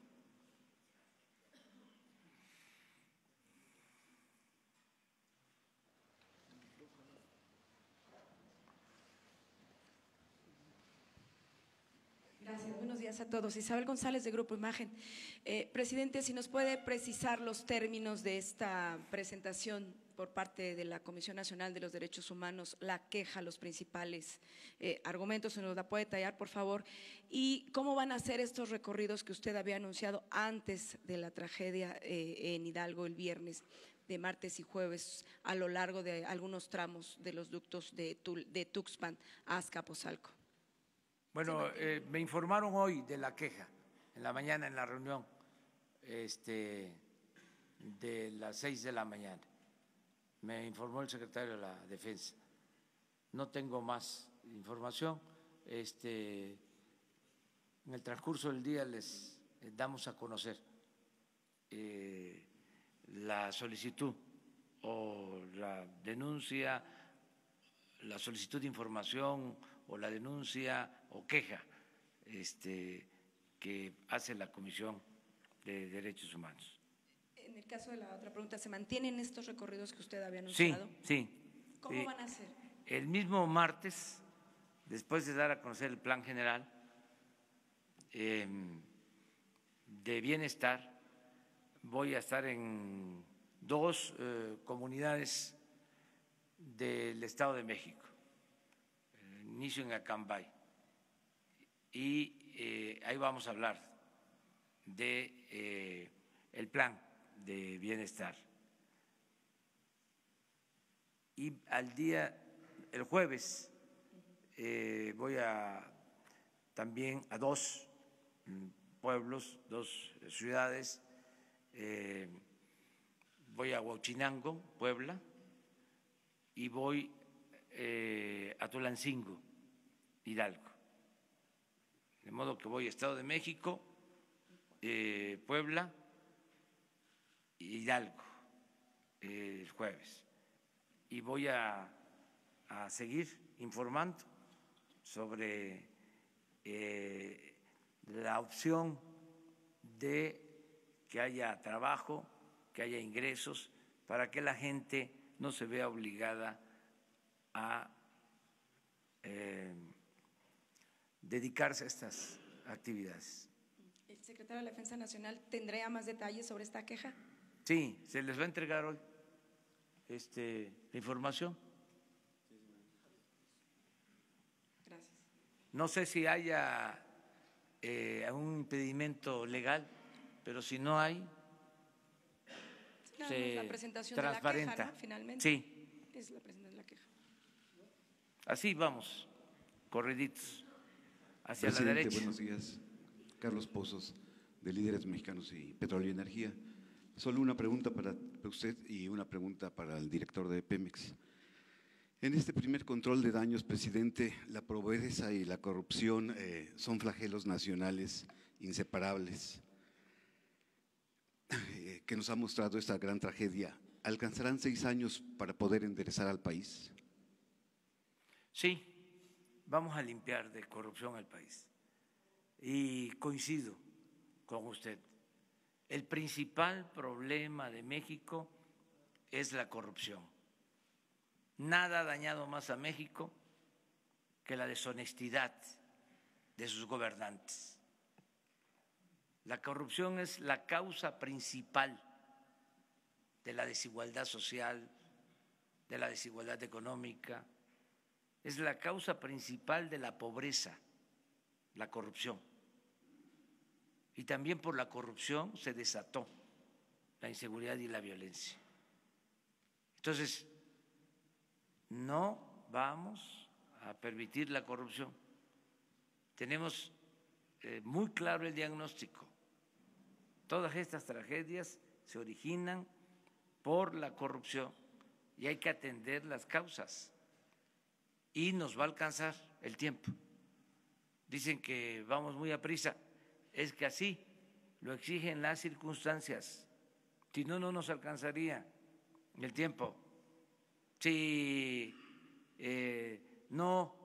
Gracias, buenos días a todos. Isabel González, de Grupo Imagen. Presidente, si nos puede precisar los términos de esta presentación por parte de la Comisión Nacional de los Derechos Humanos, la queja, los principales argumentos, se nos la puede detallar, por favor, y cómo van a ser estos recorridos que usted había anunciado antes de la tragedia en Hidalgo el viernes, de martes y jueves, a lo largo de algunos tramos de los ductos de Tuxpan a Azcapotzalco. Bueno, me informaron hoy de la queja, en la mañana en la reunión de las 6 de la mañana. Me informó el secretario de la Defensa. No tengo más información. En el transcurso del día les damos a conocer la solicitud o la denuncia, la solicitud de información o la denuncia o queja que hace la Comisión de Derechos Humanos. En el caso de la otra pregunta, ¿se mantienen estos recorridos que usted había anunciado? Sí. ¿Cómo van a ser? El mismo martes, después de dar a conocer el plan general de bienestar, voy a estar en 2 comunidades del Estado de México. Inicio en Acambay, y ahí vamos a hablar de el plan de bienestar. Y el jueves voy también a 2 pueblos, 2 ciudades. Voy a Huachinango, Puebla, y voy a Tulancingo, Hidalgo. De modo que voy a Estado de México, Puebla, Hidalgo el jueves. Y voy a seguir informando sobre la opción de que haya trabajo, que haya ingresos, para que la gente no se vea obligada a dedicarse a estas actividades. ¿El secretario de la Defensa Nacional tendría más detalles sobre esta queja? Sí, se les va a entregar hoy la información. Gracias. No sé si haya un impedimento legal, pero si no hay, Nada se más la presentación transparenta. de la queja, ¿no? Finalmente. Sí, Es la presentación de la queja. así vamos, correditos, hacia la Presidente, derecha. buenos días. Carlos Pozos, de Líderes Mexicanos y Petróleo y Energía. Solo una pregunta para usted y una pregunta para el director de Pemex. En este primer control de daños, presidente, la pobreza y la corrupción son flagelos nacionales inseparables que nos ha mostrado esta gran tragedia. ¿Alcanzarán 6 años para poder enderezar al país? Sí, vamos a limpiar de corrupción el país. Y coincido con usted. El principal problema de México es la corrupción. Nada ha dañado más a México que la deshonestidad de sus gobernantes. La corrupción es la causa principal de la desigualdad social, de la desigualdad económica, es la causa principal de la pobreza, la corrupción. Y también por la corrupción se desató la inseguridad y la violencia. Entonces, no vamos a permitir la corrupción. Tenemos muy claro el diagnóstico. Todas estas tragedias se originan por la corrupción y hay que atender las causas. Y nos va a alcanzar el tiempo. Dicen que vamos muy a prisa. Es que así lo exigen las circunstancias. Si no, no nos alcanzaría el tiempo. Si no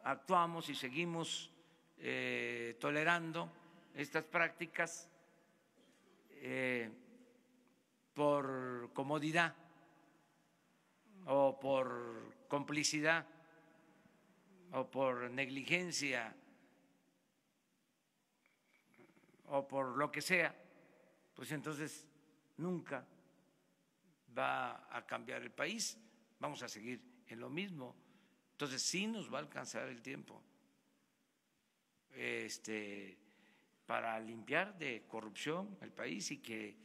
actuamos y seguimos tolerando estas prácticas por comodidad o por complicidad o por negligencia o por lo que sea, pues entonces nunca va a cambiar el país, vamos a seguir en lo mismo. Entonces sí nos va a alcanzar el tiempo para limpiar de corrupción el país y que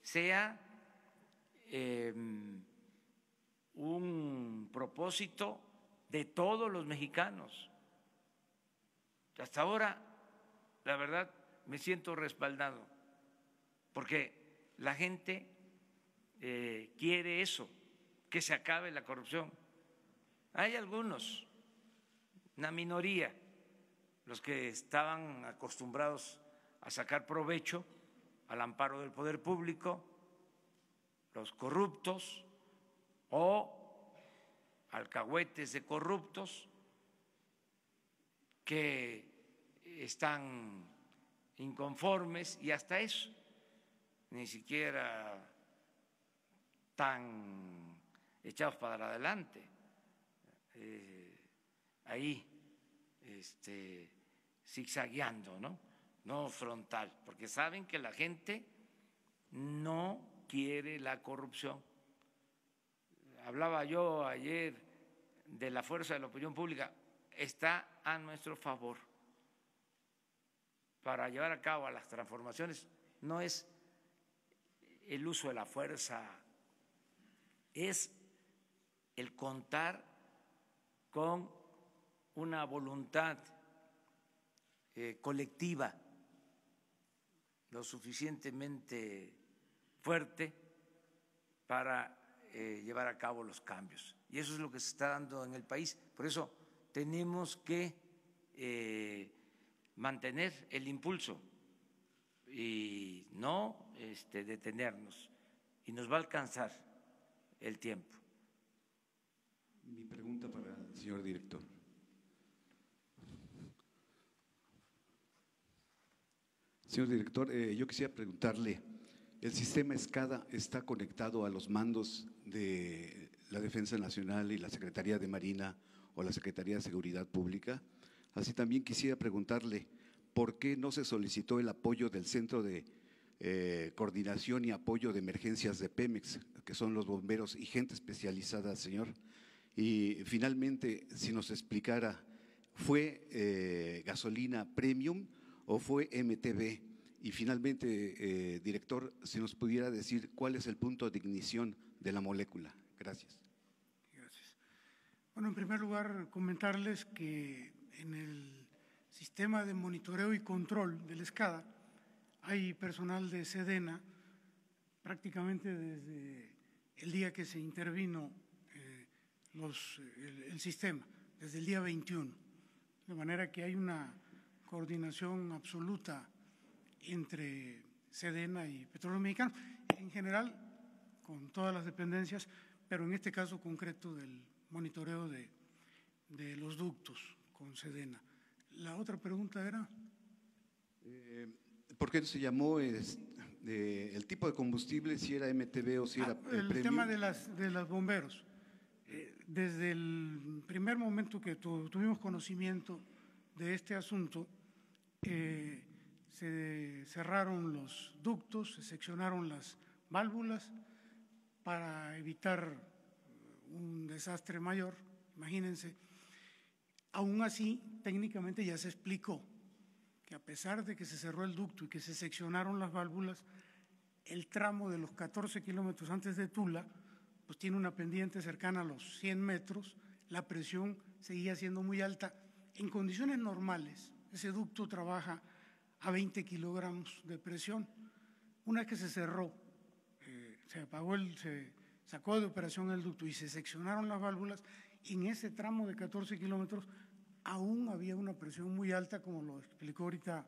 sea un propósito de todos los mexicanos. Hasta ahora, la verdad, me siento respaldado, porque la gente quiere eso, que se acabe la corrupción. Hay algunos, una minoría, los que estaban acostumbrados a sacar provecho al amparo del poder público, los corruptos o alcahuetes de corruptos que están inconformes y hasta eso, ni siquiera tan echados para adelante, ahí zigzagueando, no frontal, porque saben que la gente no quiere la corrupción. Hablaba yo ayer de la fuerza de la opinión pública, está a nuestro favor para llevar a cabo las transformaciones. No es el uso de la fuerza, es el contar con una voluntad colectiva lo suficientemente fuerte para llevar a cabo los cambios. Y eso es lo que se está dando en el país. Por eso tenemos que mantener el impulso y no detenernos. Y nos va a alcanzar el tiempo. Mi pregunta para el señor director. Señor director, yo quisiera preguntarle, ¿el sistema SCADA está conectado a los mandos de la Defensa Nacional y la Secretaría de Marina o la Secretaría de Seguridad Pública? Así también quisiera preguntarle, ¿por qué no se solicitó el apoyo del Centro de Coordinación y Apoyo de Emergencias de Pemex, que son los bomberos y gente especializada, señor? Y finalmente, si nos explicara, ¿fue gasolina premium o fue MTB? Y finalmente, director, si nos pudiera decir cuál es el punto de ignición de la molécula. Gracias. Gracias. Bueno, en primer lugar, comentarles que en el sistema de monitoreo y control del SCADA hay personal de Sedena prácticamente desde el día que se intervino el sistema, desde el día 21. De manera que hay una coordinación absoluta entre Sedena y Petróleos Mexicanos, en general con todas las dependencias, pero en este caso concreto del monitoreo de los ductos con Sedena. La otra pregunta era… ¿Por qué se llamó el tipo de combustible, si era MTB o si era el premium? tema de los bomberos. Desde el primer momento que tuvimos conocimiento de este asunto, se cerraron los ductos, se seccionaron las válvulas para evitar un desastre mayor, imagínense. Aún así, técnicamente ya se explicó que a pesar de que se cerró el ducto y que se seccionaron las válvulas, el tramo de los 14 kilómetros antes de Tula, pues tiene una pendiente cercana a los 100 metros, la presión seguía siendo muy alta. En condiciones normales, ese ducto trabaja a 20 kilogramos de presión. Una vez que se cerró, se sacó de operación el ducto y se seccionaron las válvulas, en ese tramo de 14 kilómetros aún había una presión muy alta, como lo explicó ahorita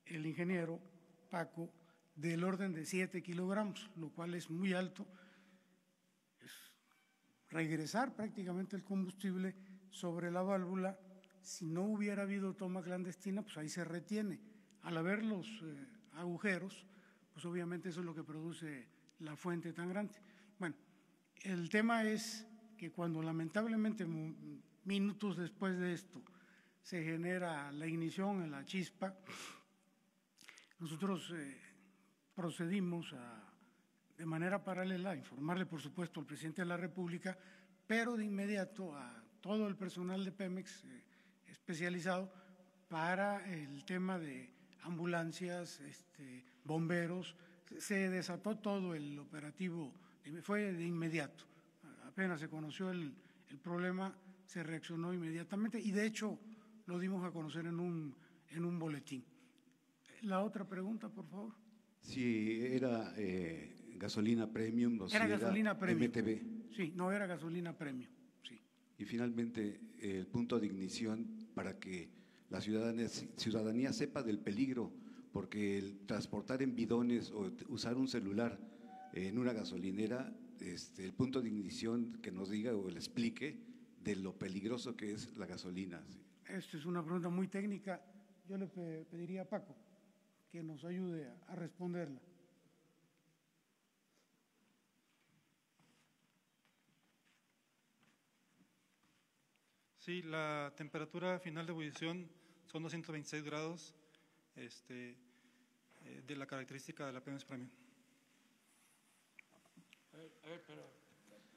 el ingeniero Paco, del orden de 7 kilogramos, lo cual es muy alto. Es regresar prácticamente el combustible sobre la válvula. Si no hubiera habido toma clandestina, pues ahí se retiene. Al haber los agujeros, pues obviamente eso es lo que produce la fuente tan grande. Bueno, el tema es que cuando lamentablemente minutos después de esto se genera la ignición en la chispa, nosotros procedimos de manera paralela a informarle, por supuesto, al presidente de la República, pero de inmediato a todo el personal de Pemex especializado para el tema de ambulancias, bomberos. Se desató todo el operativo, fue de inmediato. Apenas se conoció el problema, se reaccionó inmediatamente y de hecho lo dimos a conocer en un boletín. La otra pregunta, por favor. Si era gasolina premium o si era gasolina premium. MTB. Sí, no era gasolina premium, sí. Y finalmente, el punto de ignición para que la ciudadanía sepa del peligro, porque el transportar en bidones o usar un celular en una gasolinera, el punto de ignición que nos diga o le explique de lo peligroso que es la gasolina. Esta es una pregunta muy técnica. Yo le pediría a Paco que nos ayude a responderla. Sí, la temperatura final de ebullición son 226 grados de la característica de la Pemex Premium.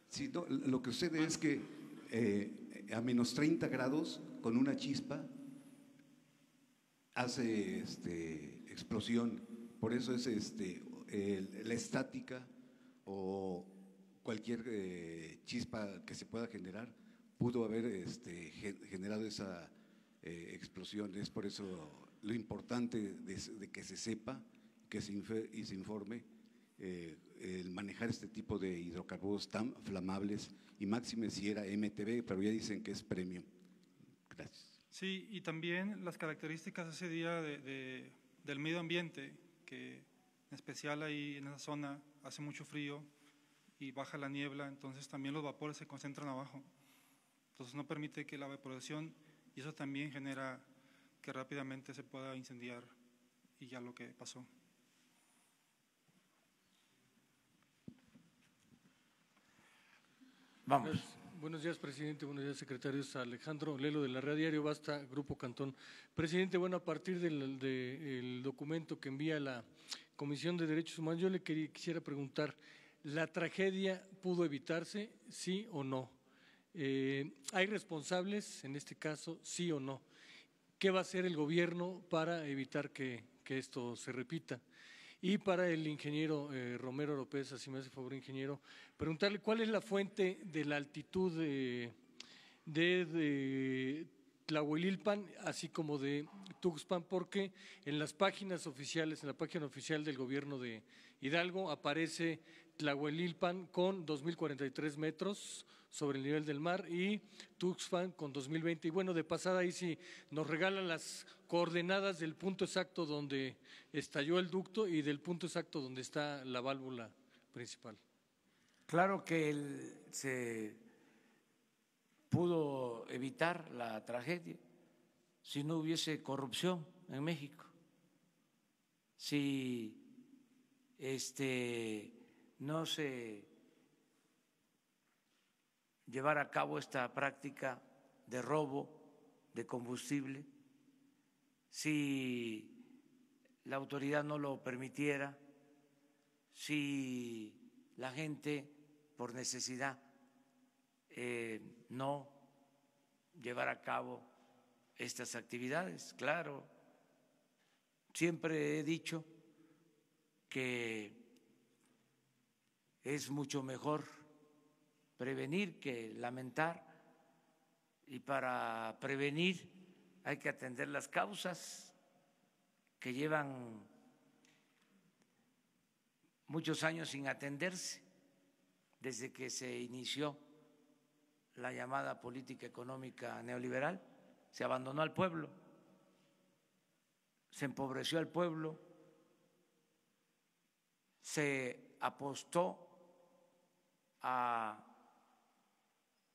Sí, no, lo que sucede es que a menos 30 grados con una chispa hace explosión. Por eso es la estática o cualquier chispa que se pueda generar pudo haber generado esa explosión. Es por eso lo importante de que se sepa y se informe el manejar este tipo de hidrocarburos tan flamables, y máxime si era MTB, pero ya dicen que es premium. Gracias. Sí, y también las características ese día del medio ambiente, que en especial ahí en esa zona hace mucho frío y baja la niebla, entonces también los vapores se concentran abajo. Entonces no permite que la evaporación, y eso también genera que rápidamente se pueda incendiar, y ya lo que pasó. Vamos. Buenos días, presidente. Buenos días, secretarios. Alejandro Lelo, de la Red Diario Basta, Grupo Cantón. Presidente, bueno, a partir del documento que envía la Comisión de Derechos Humanos, yo le quisiera preguntar, ¿la tragedia pudo evitarse, sí o no? ¿Hay responsables en este caso, sí o no? ¿Qué va a hacer el gobierno para evitar que esto se repita? Y para el ingeniero Romero López, así me hace favor, ingeniero, preguntarle cuál es la fuente de la altitud de Tlahuelilpan, así como de Tuxpan, porque en las páginas oficiales, en la página oficial del gobierno de Hidalgo, aparece Tlahuelilpan con 2.043 metros sobre el nivel del mar y Tuxpan con 2020. Y bueno, de pasada ahí sí nos regalan las coordenadas del punto exacto donde estalló el ducto y del punto exacto donde está la válvula principal. Claro que se pudo evitar la tragedia si no hubiese corrupción en México, si no se llevara a cabo esta práctica de robo de combustible, si la autoridad no lo permitiera, si la gente por necesidad no llevara a cabo estas actividades. Claro, siempre he dicho que es mucho mejor prevenir que lamentar, y para prevenir hay que atender las causas que llevan muchos años sin atenderse desde que se inició la llamada política económica neoliberal. Se abandonó al pueblo, se empobreció al pueblo, se apostó a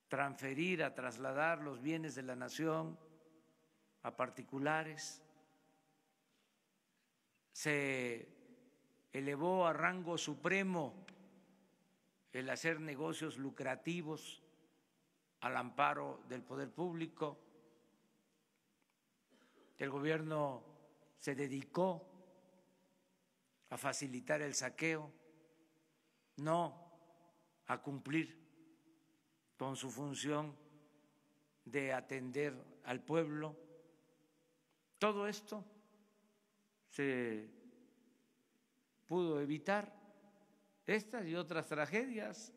transferir, a trasladar los bienes de la nación a particulares, se elevó a rango supremo el hacer negocios lucrativos al amparo del poder público. El gobierno se dedicó a facilitar el saqueo, no a cumplir con su función de atender al pueblo. Todo esto se pudo evitar, estas y otras tragedias.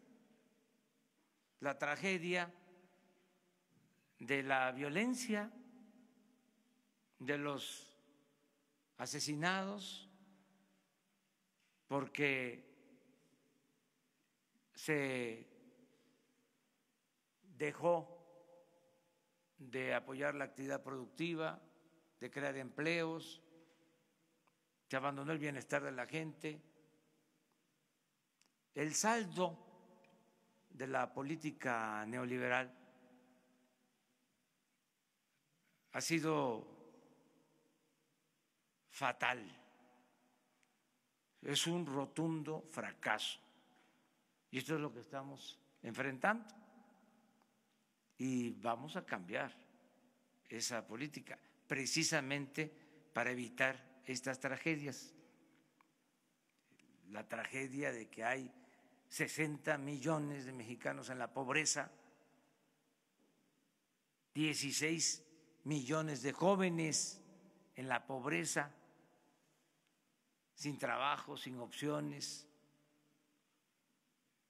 La tragedia de la violencia, de los asesinados, porque se dejó de apoyar la actividad productiva, de crear empleos, se abandonó el bienestar de la gente. El saldo de la política neoliberal ha sido fatal, es un rotundo fracaso, y esto es lo que estamos enfrentando, y vamos a cambiar esa política precisamente para evitar estas tragedias. La tragedia de que hay 60 millones de mexicanos en la pobreza, 16 millones de jóvenes en la pobreza, sin trabajo, sin opciones.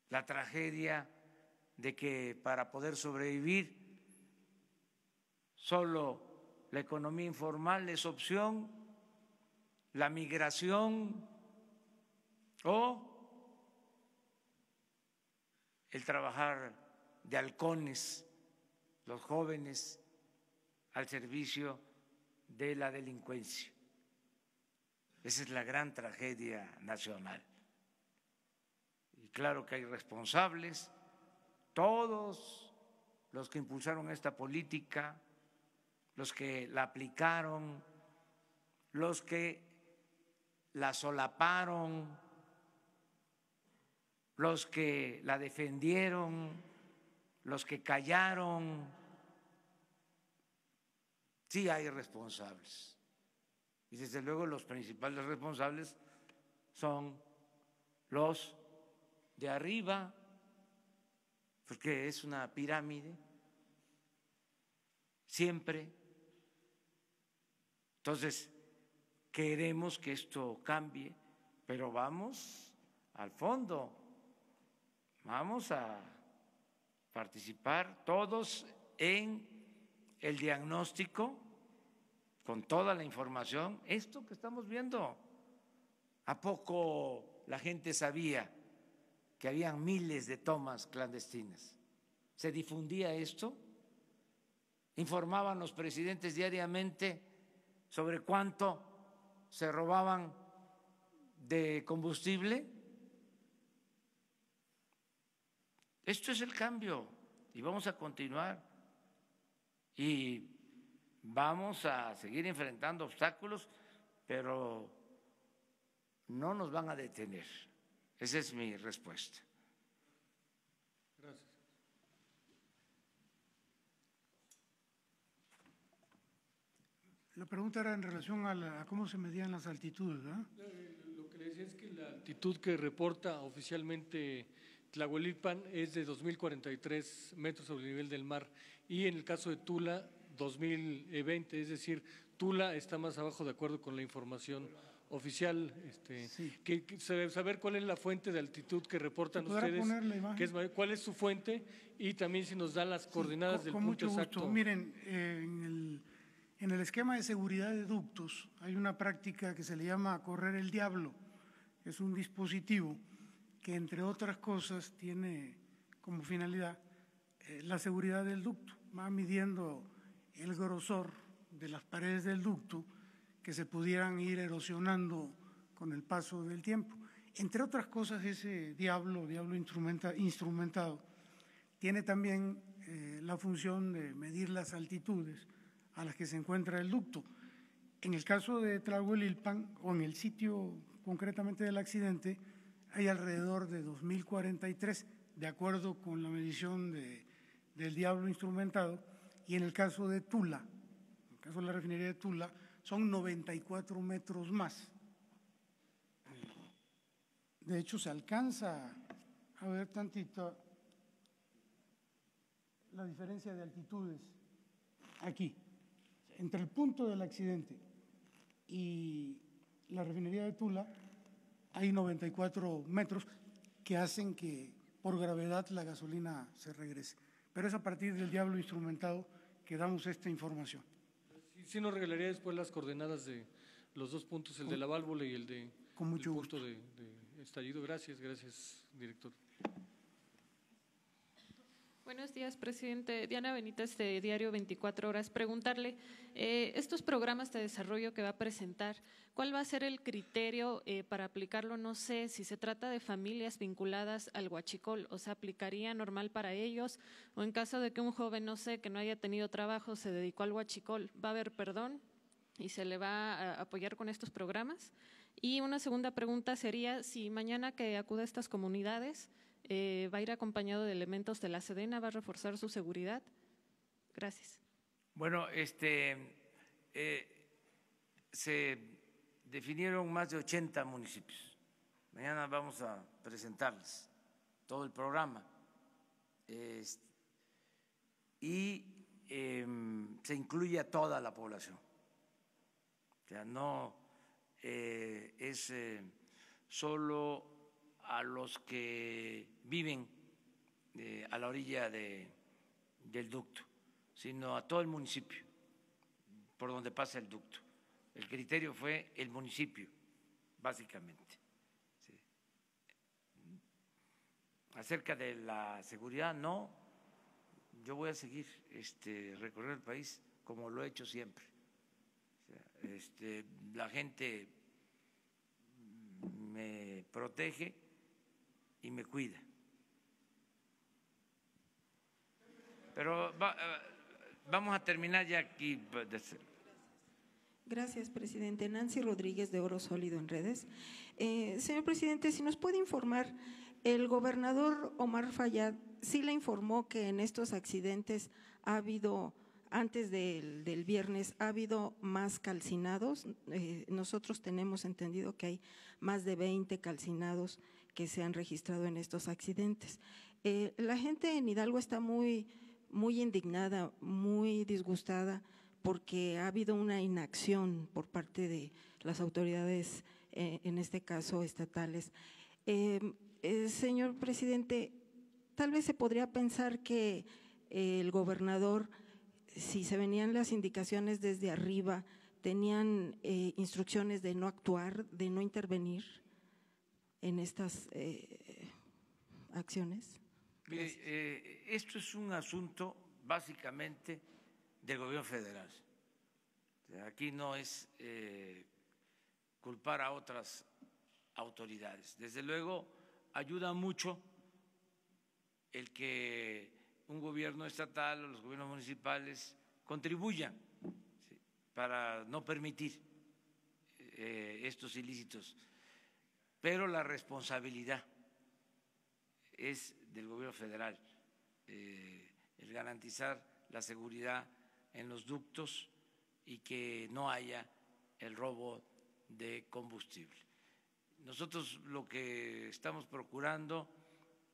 La tragedia de que para poder sobrevivir solo la economía informal es opción, la migración o el trabajar de halcones, los jóvenes al servicio de la delincuencia. Esa es la gran tragedia nacional. Y claro que hay responsables, todos los que impulsaron esta política, los que la aplicaron, los que la solaparon, los que la defendieron, los que callaron. Sí hay responsables. Y desde luego los principales responsables son los de arriba, porque es una pirámide, siempre. Entonces, queremos que esto cambie, pero vamos al fondo, vamos a participar todos en el diagnóstico con toda la información. Esto que estamos viendo, ¿a poco la gente sabía que habían miles de tomas clandestinas? ¿Se difundía esto? ¿Informaban los presidentes diariamente sobre cuánto se robaban de combustible? Esto es el cambio y vamos a continuar y vamos a seguir enfrentando obstáculos, pero no nos van a detener. Esa es mi respuesta. Gracias. La pregunta era en relación a cómo se medían las altitudes, ¿verdad? Lo que le decía es que la altitud que reporta oficialmente Tlahuelilpan es de 2.043 metros sobre el nivel del mar y en el caso de Tula 2020, es decir, Tula está más abajo de acuerdo con la información oficial. Sí. Saber cuál es la fuente de altitud que reportan ustedes, cuál es su fuente y también si nos da las coordenadas del punto mucho exacto. Gusto. Miren, en el esquema de seguridad de ductos hay una práctica que se le llama correr el diablo. Es un dispositivo que, entre otras cosas, tiene como finalidad la seguridad del ducto. Va midiendo el grosor de las paredes del ducto que se pudieran ir erosionando con el paso del tiempo. Entre otras cosas, ese diablo instrumentado, tiene también la función de medir las altitudes a las que se encuentra el ducto. En el caso de Tlahuelilpan, o en el sitio concretamente del accidente, hay alrededor de 2.043, de acuerdo con la medición del diablo instrumentado, y en el caso de Tula, en el caso de la refinería de Tula, son 94 metros más. De hecho, se alcanza a ver tantito la diferencia de altitudes aquí, entre el punto del accidente y la refinería de Tula hay 94 metros que hacen que por gravedad la gasolina se regrese. Pero es a partir del diablo instrumentado que damos esta información. Sí nos regalaría después las coordenadas de los dos puntos, el de la válvula y el de con mucho punto de estallido. Gracias, director. Buenos días, presidente. Diana Benítez, de Diario 24 Horas. Preguntarle, estos programas de desarrollo que va a presentar, ¿cuál va a ser el criterio para aplicarlo? No sé si se trata de familias vinculadas al huachicol, o sea, ¿aplicaría normal para ellos? O en caso de que un joven, no sé, que no haya tenido trabajo, se dedicó al huachicol, ¿va a haber perdón y se le va a apoyar con estos programas? Y una segunda pregunta sería, si mañana que acude a estas comunidades, ¿va a ir acompañado de elementos de la Sedena? ¿Va a reforzar su seguridad? Gracias. Bueno, se definieron más de 80 municipios. Mañana vamos a presentarles todo el programa. Y se incluye a toda la población. O sea, no es solo a los que viven a la orilla del ducto, sino a todo el municipio, por donde pasa el ducto. El criterio fue el municipio, básicamente. Sí. Acerca de la seguridad, no, yo voy a seguir recorrer el país como lo he hecho siempre. O sea, la gente me protege y me cuida. Pero vamos a terminar ya aquí. Gracias, presidente. Nancy Rodríguez, de Oro Sólido en Redes. Señor presidente, si nos puede informar, el gobernador Omar Fayad sí le informó que en estos accidentes ha habido, antes del viernes, ha habido más calcinados. Nosotros tenemos entendido que hay más de 20 calcinados que se han registrado en estos accidentes. La gente en Hidalgo está muy indignada, muy disgustada, porque ha habido una inacción por parte de las autoridades, en este caso estatales. Señor presidente, tal vez se podría pensar que el gobernador, si se venían las indicaciones desde arriba, tenían instrucciones de no actuar, de no intervenir en estas acciones. Mire, esto es un asunto básicamente del gobierno federal. O sea, aquí no es culpar a otras autoridades. Desde luego ayuda mucho el que un gobierno estatal o los gobiernos municipales contribuyan, ¿sí?, para no permitir estos ilícitos, pero la responsabilidad es del gobierno federal, el garantizar la seguridad en los ductos y que no haya el robo de combustible. Nosotros lo que estamos procurando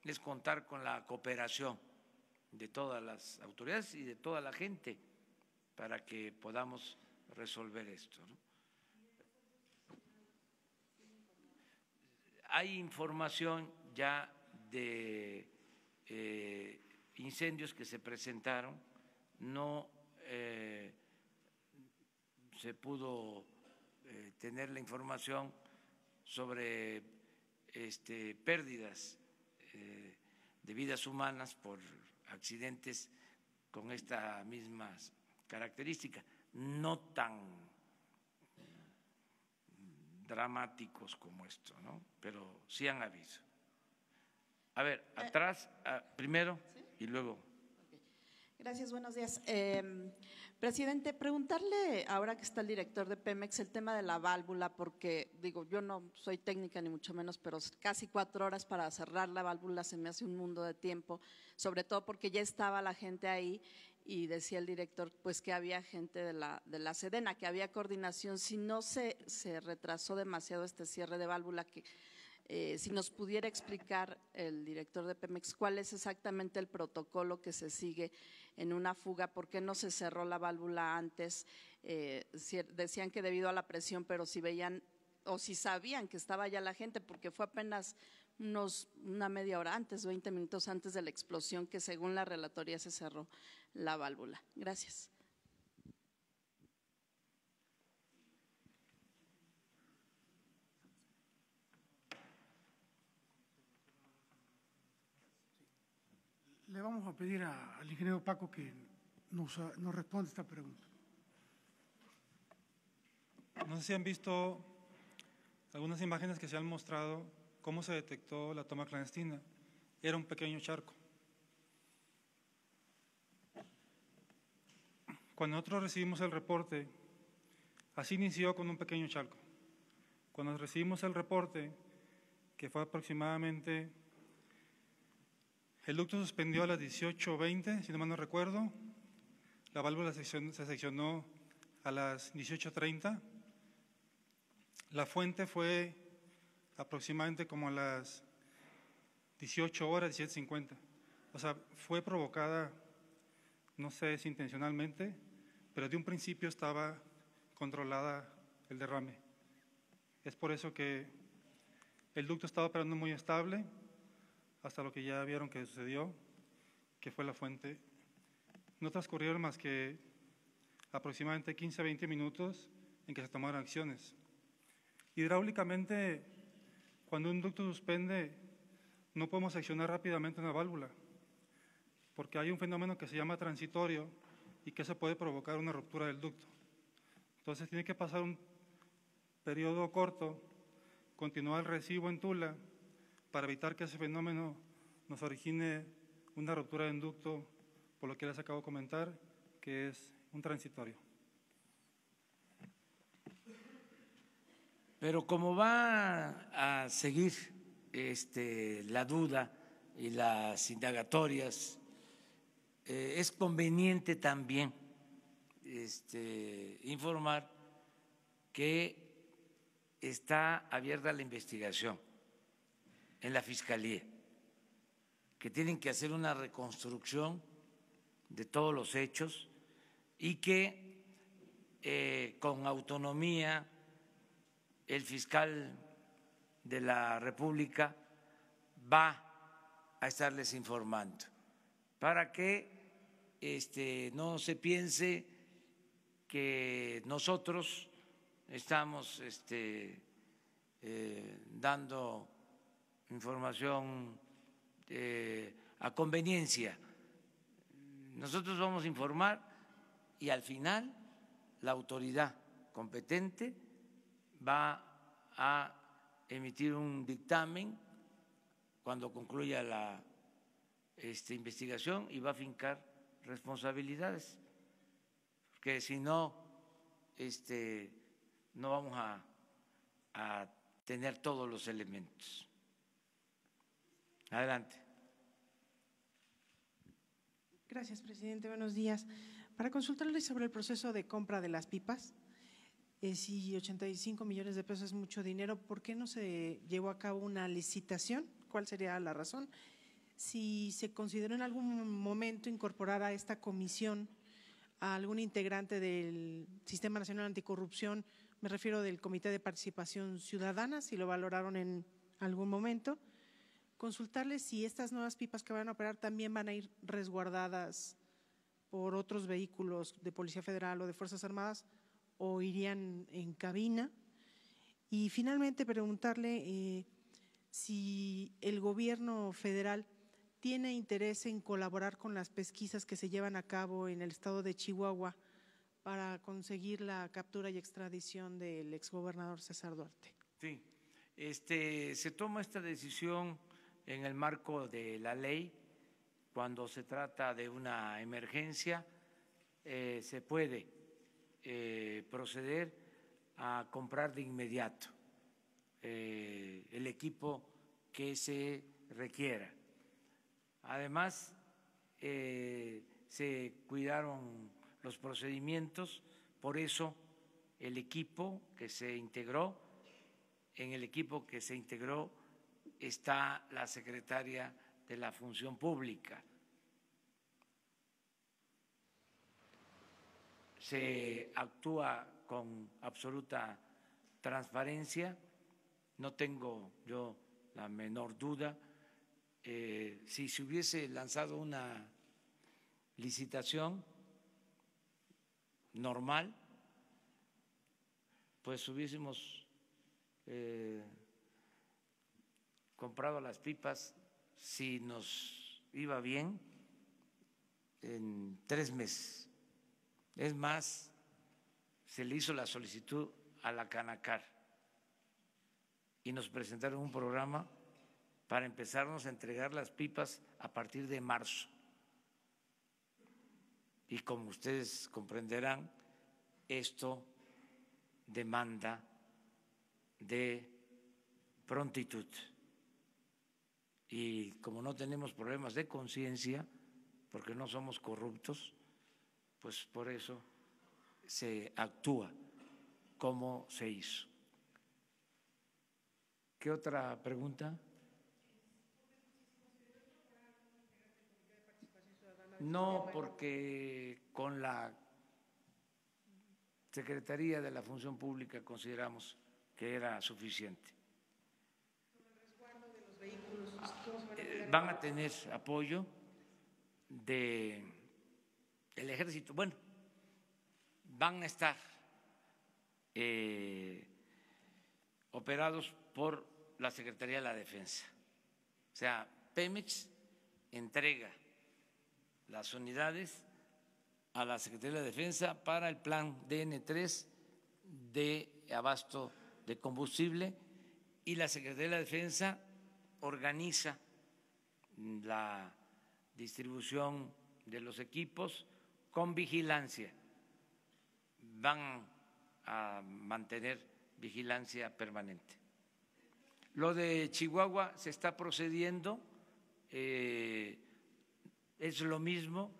es contar con la cooperación de todas las autoridades y de toda la gente para que podamos resolver esto, ¿no? Hay información ya de incendios que se presentaron, no se pudo tener la información sobre pérdidas de vidas humanas por accidentes con estas mismas características, no tan dramáticos como esto, ¿no? Pero sí han habido. A ver, atrás, primero, ¿sí?, y luego. Gracias, buenos días. Presidente, preguntarle, ahora que está el director de Pemex, el tema de la válvula, porque digo, yo no soy técnica ni mucho menos, pero casi 4 horas para cerrar la válvula se me hace un mundo de tiempo, sobre todo porque ya estaba la gente ahí y decía el director pues que había gente de la Sedena, que había coordinación. Si no se retrasó demasiado este cierre de válvula, que si nos pudiera explicar el director de Pemex cuál es exactamente el protocolo que se sigue en una fuga, por qué no se cerró la válvula antes. Decían que debido a la presión, pero si veían o si sabían que estaba ya la gente, porque fue apenas una media hora antes, 20 minutos antes de la explosión, que según la relatoría se cerró la válvula. Gracias. Le vamos a pedir al ingeniero Paco que nos responda esta pregunta. No sé si han visto algunas imágenes que se han mostrado cómo se detectó la toma clandestina. Era un pequeño charco. Cuando nosotros recibimos el reporte, así inició con un pequeño charco. Cuando recibimos el reporte, que fue aproximadamente… El ducto suspendió a las 18:20, si no mal no recuerdo. La válvula se seccionó a las 18:30. La fuente fue aproximadamente como a las 18 horas, 17:50. O sea, fue provocada, no sé si intencionalmente, pero de un principio estaba controlada el derrame. Es por eso que el ducto estaba operando muy estable, hasta lo que ya vieron que sucedió, que fue la fuente. No transcurrieron más que aproximadamente 15 a 20 minutos en que se tomaron acciones. Hidráulicamente, cuando un ducto suspende, no podemos accionar rápidamente una válvula, porque hay un fenómeno que se llama transitorio y que se puede provocar una ruptura del ducto. Entonces tiene que pasar un periodo corto, continuar el recibo en Tula, para evitar que ese fenómeno nos origine una ruptura del ducto, por lo que les acabo de comentar, que es un transitorio. Pero como va a seguir la duda y las indagatorias, es conveniente también informar que está abierta la investigación en la Fiscalía, que tienen que hacer una reconstrucción de todos los hechos y que con autonomía el fiscal de la República va a estarles informando para que no se piense que nosotros estamos dando información a conveniencia. Nosotros vamos a informar y al final la autoridad competente va a emitir un dictamen cuando concluya la investigación y va a fincar responsabilidades, porque si no, no vamos a tener todos los elementos. Adelante. Gracias, presidente. Buenos días. Para consultarle sobre el proceso de compra de las pipas, si 85 millones de pesos es mucho dinero, ¿por qué no se llevó a cabo una licitación? ¿Cuál sería la razón? Si se consideró en algún momento incorporar a esta comisión a algún integrante del Sistema Nacional Anticorrupción, me refiero del Comité de Participación Ciudadana, si lo valoraron en algún momento. Consultarles si estas nuevas pipas que van a operar también van a ir resguardadas por otros vehículos de Policía Federal o de Fuerzas Armadas o irían en cabina. Y finalmente preguntarle si el gobierno federal tiene interés en colaborar con las pesquisas que se llevan a cabo en el estado de Chihuahua para conseguir la captura y extradición del exgobernador César Duarte. Sí, se toma esta decisión en el marco de la ley. Cuando se trata de una emergencia, se puede proceder a comprar de inmediato el equipo que se requiera. Además, se cuidaron los procedimientos, por eso el equipo que se integró, en el equipo que se integró está la secretaria de la Función Pública. Se actúa con absoluta transparencia, no tengo yo la menor duda. Si se hubiese lanzado una licitación normal, pues hubiésemos comprado las pipas, si nos iba bien, en 3 meses. Es más, se le hizo la solicitud a la Canacar y nos presentaron un programa para empezarnos a entregar las pipas a partir de marzo. Y como ustedes comprenderán, esto demanda de prontitud. Y como no tenemos problemas de conciencia, porque no somos corruptos, pues por eso se actúa como se hizo. ¿Qué otra pregunta? No, porque con la Secretaría de la Función Pública consideramos que era suficiente. Van a tener apoyo del Ejército. Bueno, van a estar operados por la Secretaría de la Defensa. O sea, Pemex entrega las unidades a la Secretaría de la Defensa para el plan DN3 de abasto de combustible y la Secretaría de la Defensa organiza la distribución de los equipos con vigilancia. Van a mantener vigilancia permanente. Lo de Chihuahua se está procediendo, es lo mismo.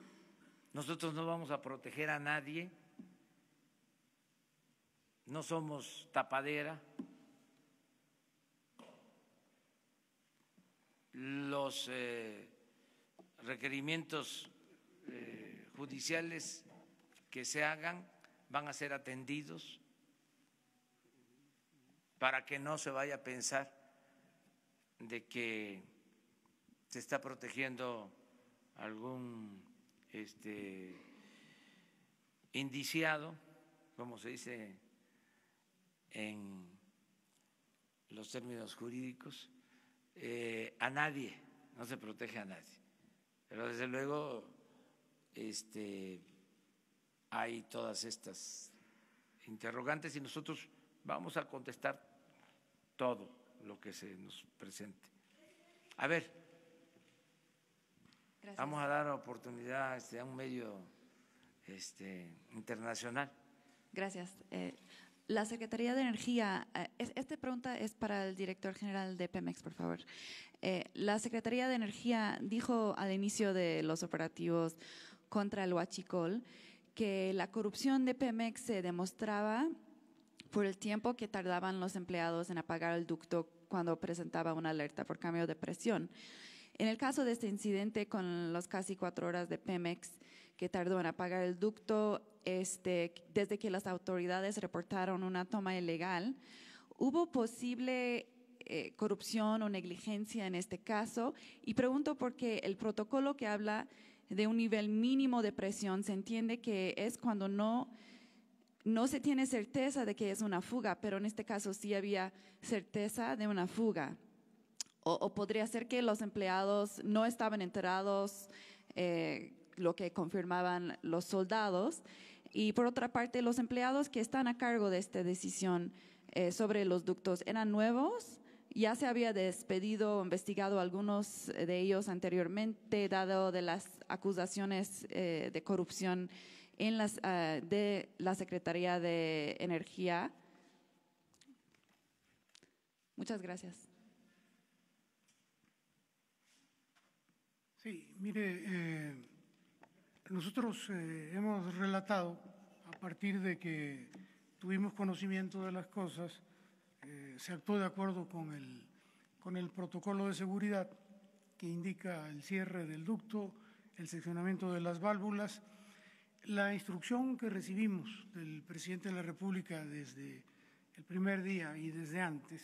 Nosotros no vamos a proteger a nadie, no somos tapadera. Los requerimientos judiciales que se hagan van a ser atendidos para que no se vaya a pensar de que se está protegiendo algún indiciado, como se dice en los términos jurídicos, a nadie, no se protege a nadie. Pero desde luego hay todas estas interrogantes y nosotros vamos a contestar todo lo que se nos presente. A ver, gracias. Vamos a dar oportunidad a un medio internacional. Gracias. La Secretaría de Energía, esta pregunta es para el director general de Pemex, por favor. La Secretaría de Energía dijo al inicio de los operativos contra el huachicol que la corrupción de Pemex se demostraba por el tiempo que tardaban los empleados en apagar el ducto cuando presentaba una alerta por cambio de presión. En el caso de este incidente con las casi 4 horas de Pemex que tardó en apagar el ducto, desde que las autoridades reportaron una toma ilegal, ¿hubo posible corrupción o negligencia en este caso? Y pregunto porque el protocolo que habla de un nivel mínimo de presión se entiende que es cuando no se tiene certeza de que es una fuga, pero en este caso sí había certeza de una fuga. O podría ser que los empleados no estaban enterados, lo que confirmaban los soldados. Y por otra parte, los empleados que están a cargo de esta decisión sobre los ductos, ¿eran nuevos? ¿Ya se había despedido o investigado algunos de ellos anteriormente, dado de las acusaciones de corrupción de la Secretaría de Energía? Muchas gracias. Sí, mire, nosotros hemos relatado, a partir de que tuvimos conocimiento de las cosas, se actuó de acuerdo con el protocolo de seguridad que indica el cierre del ducto, el seccionamiento de las válvulas. La instrucción que recibimos del presidente de la República desde el primer día y desde antes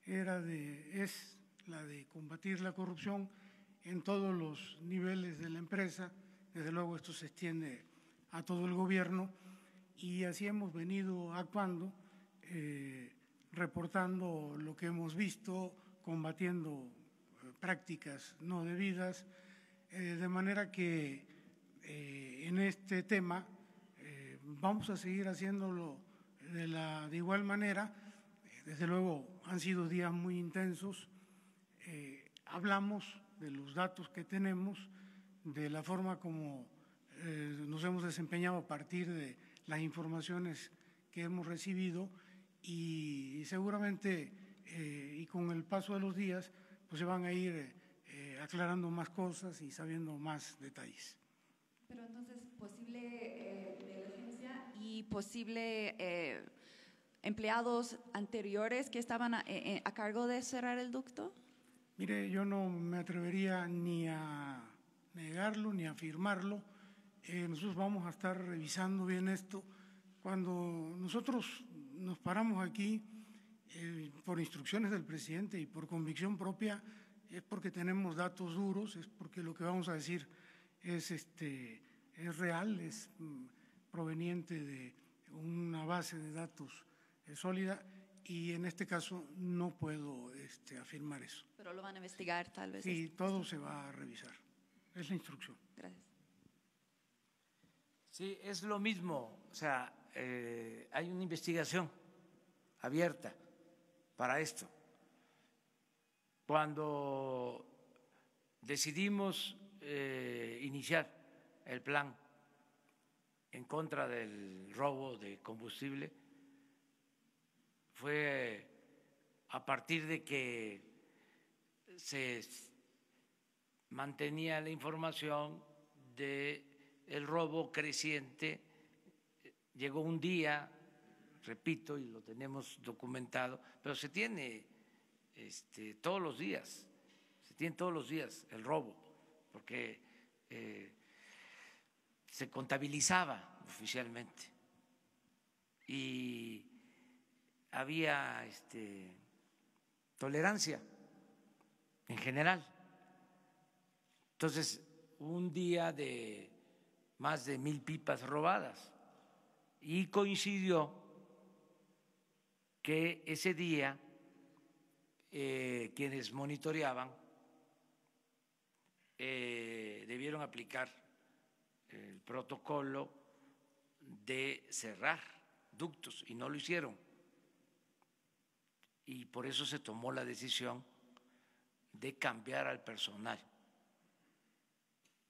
es la de combatir la corrupción en todos los niveles de la empresa. Desde luego esto se extiende a todo el gobierno y así hemos venido actuando, reportando lo que hemos visto, combatiendo prácticas no debidas, de manera que en este tema vamos a seguir haciéndolo de igual manera. Desde luego han sido días muy intensos, hablamos de los datos que tenemos, de la forma como nos hemos desempeñado a partir de las informaciones que hemos recibido y seguramente y con el paso de los días pues se van a ir aclarando más cosas y sabiendo más detalles. Pero entonces, posible negligencia y posible empleados anteriores que estaban a cargo de cerrar el ducto. Mire, yo no me atrevería ni a negarlo ni a afirmarlo. Nosotros vamos a estar revisando bien esto. Cuando nosotros nos paramos aquí por instrucciones del presidente y por convicción propia, es porque tenemos datos duros, es porque lo que vamos a decir es real, es proveniente de una base de datos sólida, y en este caso no puedo afirmar eso. Pero lo van a investigar tal vez. Sí, todo se va a revisar. Es la instrucción. Gracias. Sí, es lo mismo. O sea, hay una investigación abierta para esto. Cuando decidimos iniciar el plan en contra del robo de combustible, fue a partir de que se mantenía la información de el robo creciente. Llegó un día, repito, y lo tenemos documentado, pero se tiene todos los días, el robo, porque se contabilizaba oficialmente y había tolerancia en general. Entonces, un día de más de 1,000 pipas robadas, y coincidió que ese día quienes monitoreaban debieron aplicar el protocolo de cerrar ductos y no lo hicieron, y por eso se tomó la decisión de cambiar al personal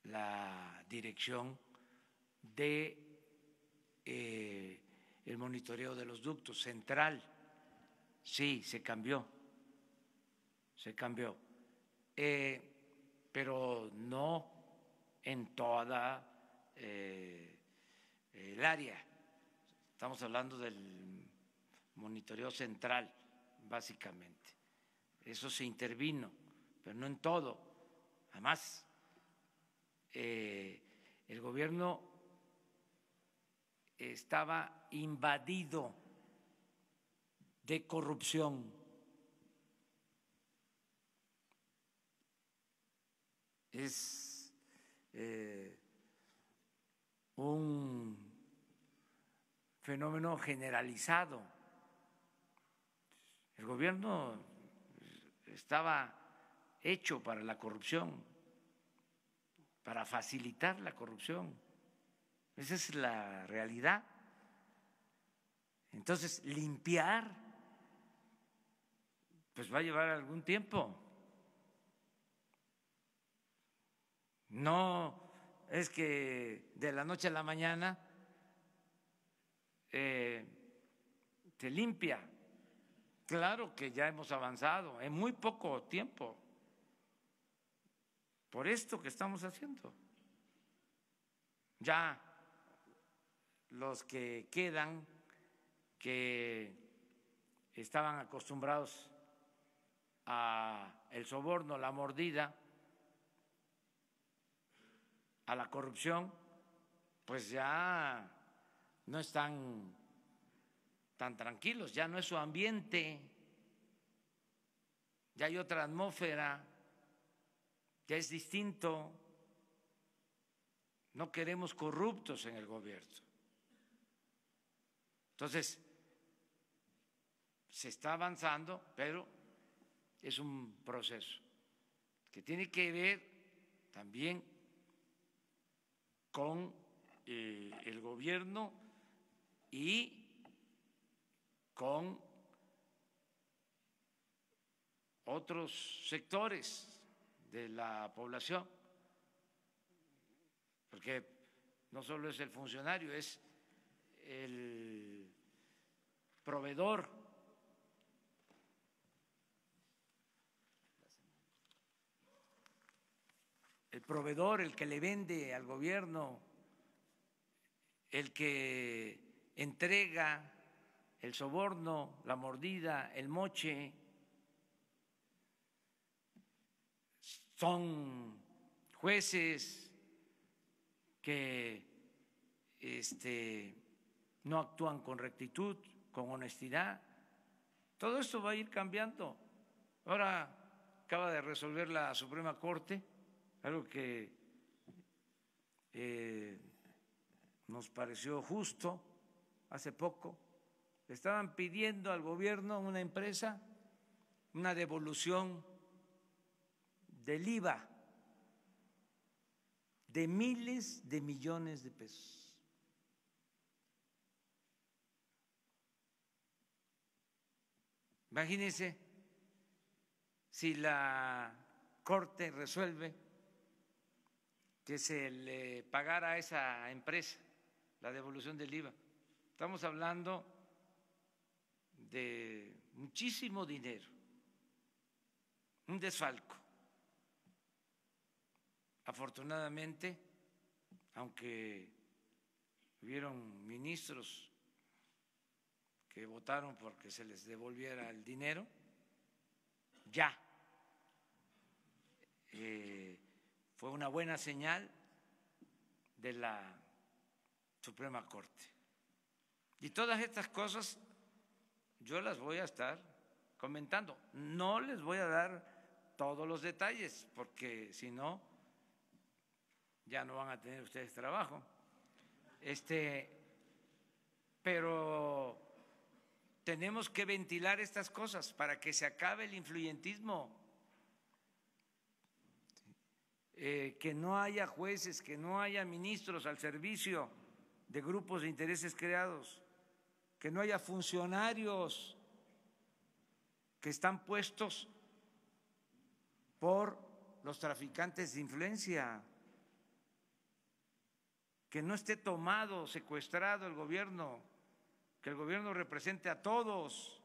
la dirección de el monitoreo de los ductos central. Sí, se cambió, pero no en toda el área. Estamos hablando del monitoreo central, básicamente. Eso se intervino, pero no en todo. Además, el gobierno estaba invadido de corrupción. Es un fenómeno generalizado. El gobierno estaba hecho para la corrupción, para facilitar la corrupción. Esa es la realidad. Entonces, limpiar, pues va a llevar algún tiempo. No es que de la noche a la mañana se limpia. Claro que ya hemos avanzado en muy poco tiempo por esto que estamos haciendo. Ya los que quedan, que estaban acostumbrados a el soborno, la mordida, a la corrupción, pues ya no están tan tranquilos, ya no es su ambiente, ya hay otra atmósfera, ya es distinto. No queremos corruptos en el gobierno. Entonces, se está avanzando, pero es un proceso que tiene que ver también con el gobierno y con otros sectores de la población, porque no solo es el funcionario, es el proveedor, el que le vende al gobierno, el que entrega el soborno, la mordida, el moche. Son jueces que no actúan con rectitud, con honestidad. Todo esto va a ir cambiando. Ahora acaba de resolver la Suprema Corte algo que nos pareció justo hace poco. Le estaban pidiendo al gobierno, una empresa, una devolución del IVA de miles de millones de pesos. Imagínense si la Corte resuelve que se le pagara a esa empresa la devolución del IVA. Estamos hablando de muchísimo dinero, un desfalco. Afortunadamente, aunque hubieron ministros que votaron porque se les devolviera el dinero, ya fue una buena señal de la Suprema Corte. Y todas estas cosas yo las voy a estar comentando. No les voy a dar todos los detalles, porque si no, ya no van a tener ustedes trabajo. Pero tenemos que ventilar estas cosas para que se acabe el influyentismo. Que no haya jueces, que no haya ministros al servicio de grupos de intereses creados, que no haya funcionarios que están puestos por los traficantes de influencia, que no esté tomado, secuestrado el gobierno, que el gobierno represente a todos,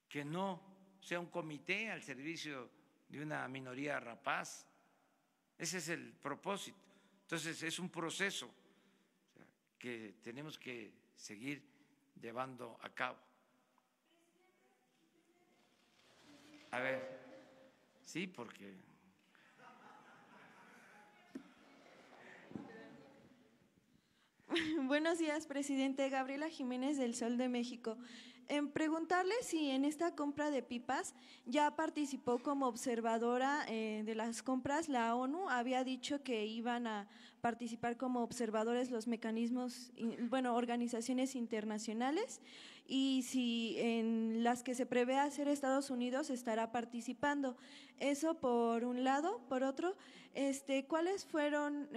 que no sea un comité al servicio de una minoría rapaz. Ese es el propósito. Entonces es un proceso que tenemos que seguir llevando a cabo. A ver, sí, porque Buenos días, presidente. Gabriela Jiménez del Sol de México. En preguntarle si en esta compra de pipas ya participó como observadora de las compras. La ONU había dicho que iban a participar como observadores los mecanismos, organizaciones internacionales, y si en las que se prevé hacer Estados Unidos estará participando. Eso por un lado. Por otro, ¿cuáles fueron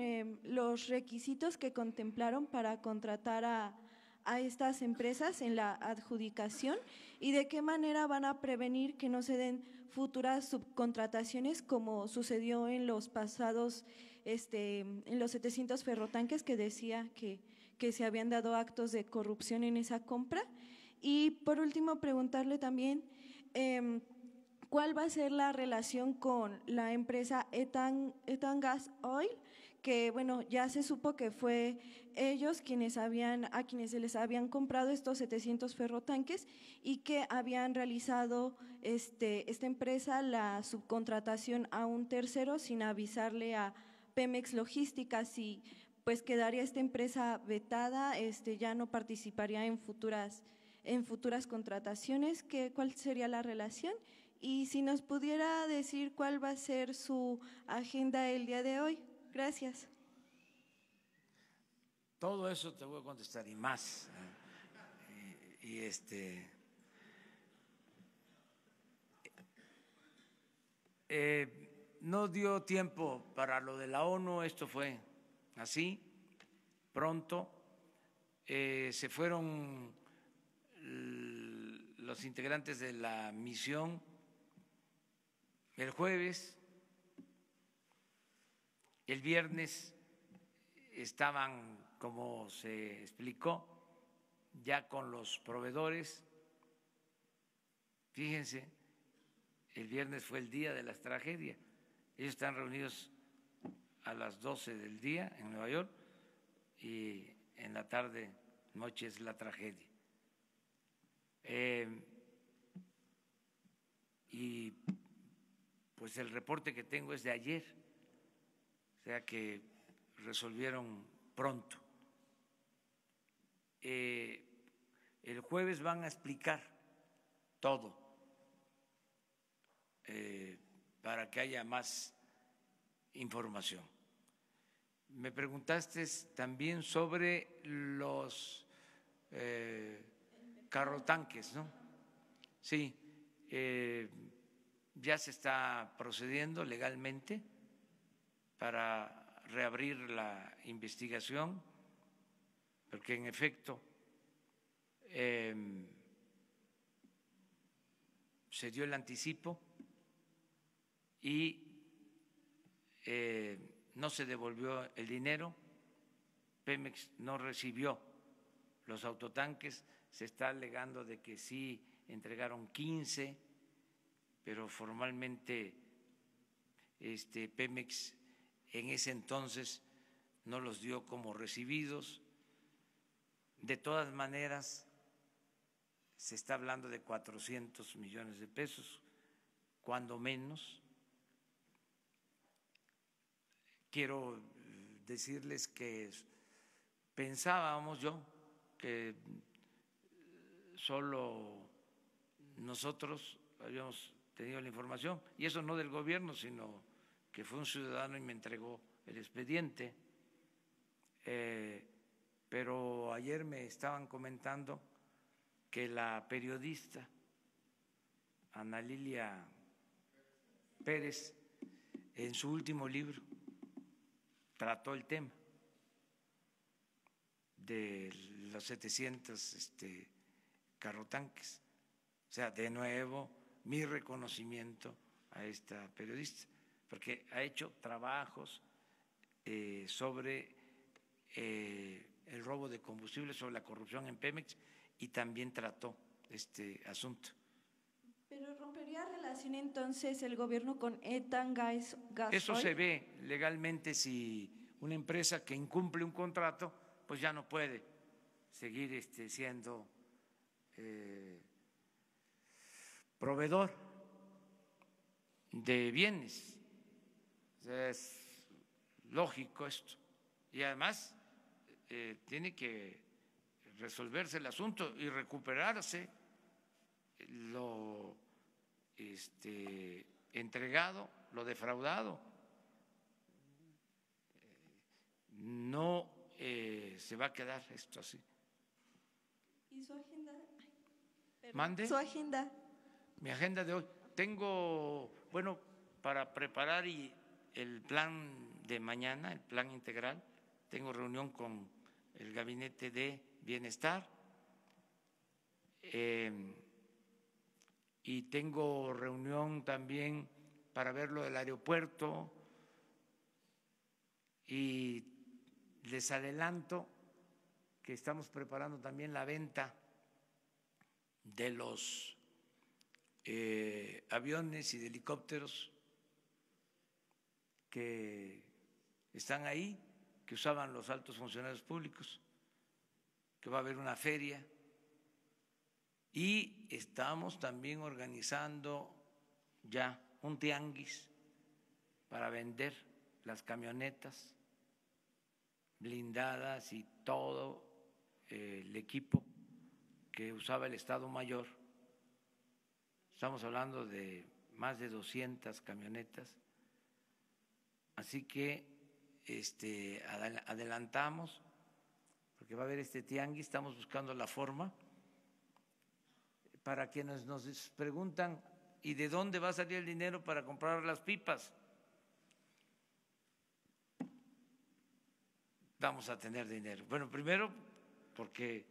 los requisitos que contemplaron para contratar a estas empresas en la adjudicación, y de qué manera van a prevenir que no se den futuras subcontrataciones como sucedió en los pasados, en los 700 ferrotanques, que decía que se habían dado actos de corrupción en esa compra? Y por último, preguntarle también cuál va a ser la relación con la empresa Etan Gas Oil, que ya se supo que fue ellos a quienes se les habían comprado estos 700 ferrotanques, y que habían realizado esta empresa la subcontratación a un tercero sin avisarle a Pemex Logística. Si pues quedaría esta empresa vetada, ya no participaría en futuras contrataciones. ¿Cuál sería la relación? Y si nos pudiera decir cuál va a ser su agenda el día de hoy. Gracias. Todo eso te voy a contestar y más. No dio tiempo para lo de la ONU, esto fue así, pronto. Se fueron los integrantes de la misión el jueves. El viernes estaban, como se explicó, ya con los proveedores. Fíjense, el viernes fue el día de las tragedias. Ellos están reunidos a las 12 del día en Nueva York, y en la tarde, noche, es la tragedia. Y pues el reporte que tengo es de ayer, o sea que resolvieron pronto. El jueves van a explicar todo para que haya más información. Me preguntaste también sobre los carrotanques, ¿no? Sí, ya se está procediendo legalmente para reabrir la investigación, porque en efecto se dio el anticipo y no se devolvió el dinero, Pemex no recibió los autotanques, se está alegando de que sí entregaron 15, pero formalmente Pemex en ese entonces no los dio como recibidos. De todas maneras, se está hablando de 400 millones de pesos, cuando menos. Quiero decirles que pensábamos que solo nosotros habíamos tenido la información, y eso no del gobierno, sino que fue un ciudadano y me entregó el expediente. Pero ayer me estaban comentando que la periodista Ana Lilia Pérez, en su último libro, trató el tema de los 700 carrotanques. O sea, de nuevo, mi reconocimiento a esta periodista, porque ha hecho trabajos sobre el robo de combustible, sobre la corrupción en Pemex, y también trató este asunto. ¿Pero rompería relación entonces el gobierno con Etan Gas? Eso se ve legalmente. Si una empresa que incumple un contrato, pues ya no puede seguir siendo proveedor de bienes. O sea, es lógico esto. Y además tiene que resolverse el asunto y recuperarse lo entregado, lo defraudado. No se va a quedar esto así. ¿Y su agenda? ¿Mande? Su agenda. Mi agenda de hoy. Tengo, para preparar el plan de mañana, el plan integral, tengo reunión con el Gabinete de Bienestar y tengo reunión también para ver lo del aeropuerto, y les adelanto que estamos preparando también la venta de los aviones y de helicópteros que están ahí, que usaban los altos funcionarios públicos, que va a haber una feria, y estamos también organizando ya un tianguis para vender las camionetas blindadas y todo el equipo que usaba el Estado Mayor. Estamos hablando de más de 200 camionetas, así que adelantamos, porque va a haber este tianguis. Estamos buscando la forma. Para quienes nos preguntan, ¿y de dónde va a salir el dinero para comprar las pipas? Vamos a tener dinero. Bueno, primero porque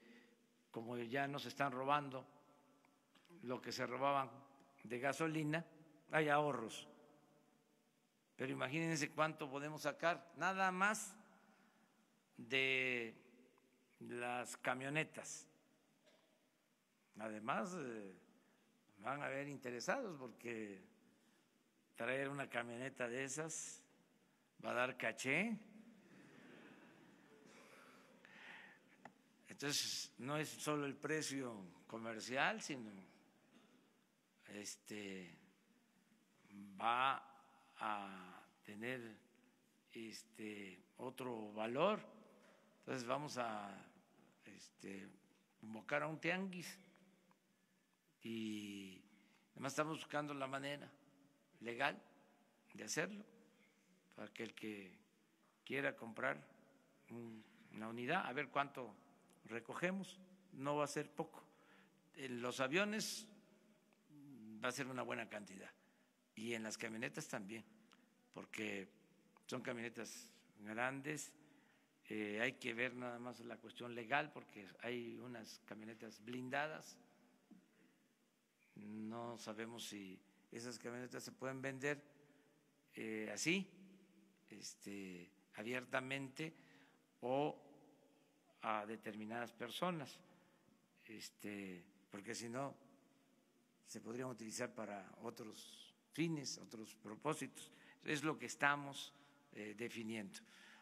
como ya nos están robando lo que se robaban de gasolina, hay ahorros. Pero imagínense cuánto podemos sacar nada más de las camionetas. Además, van a haber interesados, porque traer una camioneta de esas va a dar caché. Entonces, no es solo el precio comercial, sino va a tener otro valor. Entonces vamos a convocar a un tianguis, y además estamos buscando la manera legal de hacerlo, para que el que quiera comprar una unidad, a ver cuánto recogemos, no va a ser poco. En los aviones va a ser una buena cantidad y en las camionetas también, porque son camionetas grandes. Hay que ver nada más la cuestión legal, porque hay unas camionetas blindadas. No sabemos si esas camionetas se pueden vender así, abiertamente, o a determinadas personas, porque si no se podrían utilizar para otros fines, otros propósitos. Es lo que estamos definiendo.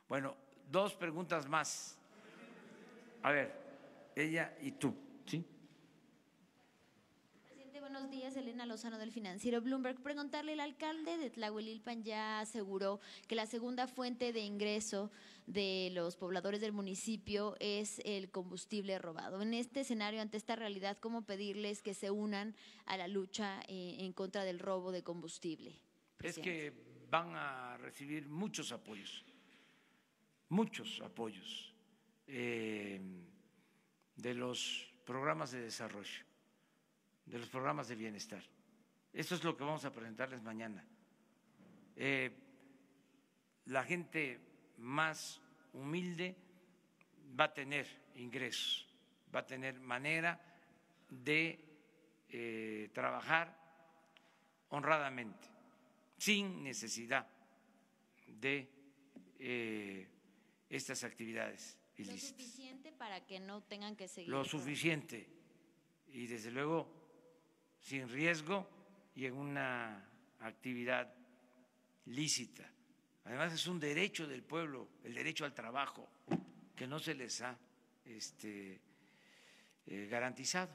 Bueno, 2 preguntas más. A ver, ella y tú, ¿sí? Presidente, buenos días. Elena Lozano del Financiero Bloomberg. Preguntarle, el alcalde de Tlahuelilpan ya aseguró que la segunda fuente de ingreso de los pobladores del municipio es el combustible robado. En este escenario, ante esta realidad, ¿cómo pedirles que se unan a la lucha en contra del robo de combustible? Presidente. Es que van a recibir muchos apoyos de los programas de desarrollo, de los programas de bienestar. Eso es lo que vamos a presentarles mañana. La gente más humilde va a tener ingresos, va a tener manera de trabajar honradamente, sin necesidad de estas actividades ilícitas. ¿Lo suficiente para que no tengan que seguir? Lo suficiente y desde luego sin riesgo y en una actividad lícita. Además es un derecho del pueblo, el derecho al trabajo, que no se les ha garantizado.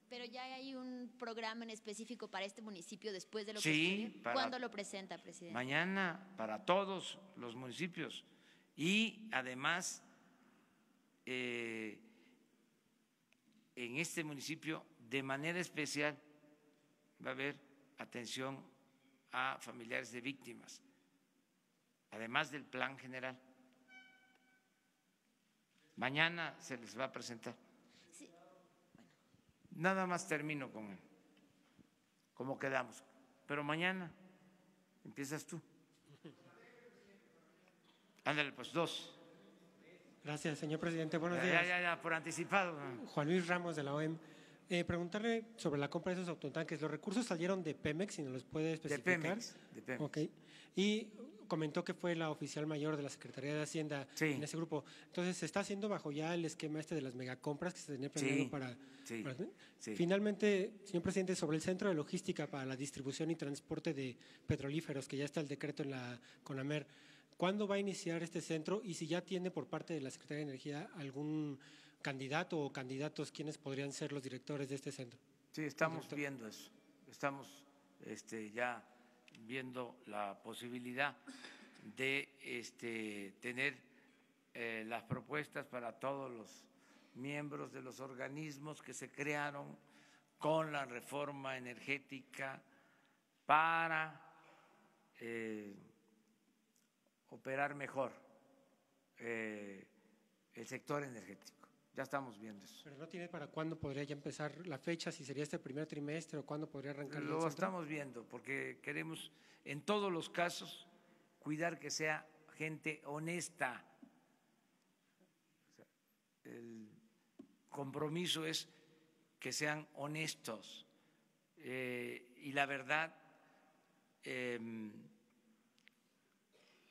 Pero ya hay un programa en específico para este municipio después de lo que Sí, escribe. ¿Cuándo lo presenta, presidente? Mañana para todos los municipios y además en este municipio de manera especial va a haber atención a familiares de víctimas, además del plan general. Mañana se les va a presentar. Sí. Nada más termino con cómo quedamos, pero mañana empiezas tú. Ándale, pues 2. Gracias, señor presidente. Buenos días. Ya, por anticipado. Juan Luis Ramos, de la OEM. Preguntarle sobre la compra de esos autotanques. ¿Los recursos salieron de Pemex, si nos los puede especificar? De Pemex. Okay. Y comentó que fue la oficial mayor de la Secretaría de Hacienda en ese grupo. Entonces, ¿se está haciendo bajo ya el esquema de las megacompras que se tenía planeado para...? Sí. Finalmente, señor presidente, sobre el centro de logística para la distribución y transporte de petrolíferos, que ya está el decreto en la CONAMER, ¿cuándo va a iniciar este centro? Y si ya tiene por parte de la Secretaría de Energía algún candidato o candidatos, ¿quiénes podrían ser los directores de este centro? Sí, estamos viendo eso. Estamos ya viendo la posibilidad de tener las propuestas para todos los miembros de los organismos que se crearon con la reforma energética para operar mejor el sector energético. Ya estamos viendo eso. ¿Pero no tiene para cuándo podría ya empezar la fecha? ¿Si sería este primer trimestre o cuándo podría arrancar? Lo estamos viendo porque queremos en todos los casos cuidar que sea gente honesta. El compromiso es que sean honestos y la verdad,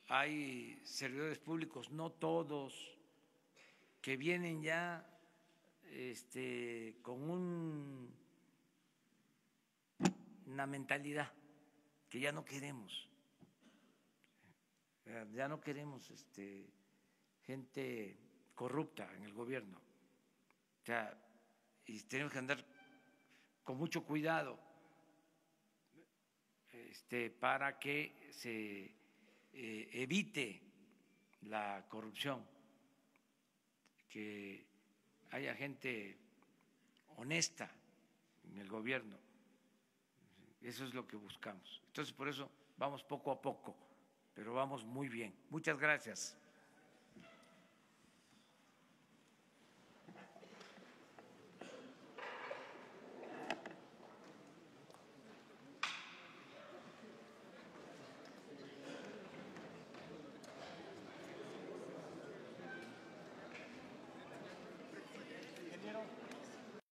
hay servidores públicos, no todos, que vienen ya con una mentalidad que ya no queremos. Ya no queremos gente corrupta en el gobierno. O sea, y tenemos que andar con mucho cuidado para que se evite la corrupción, que haya gente honesta en el gobierno. Eso es lo que buscamos. Entonces, por eso vamos poco a poco pero vamos muy bien. Muchas gracias.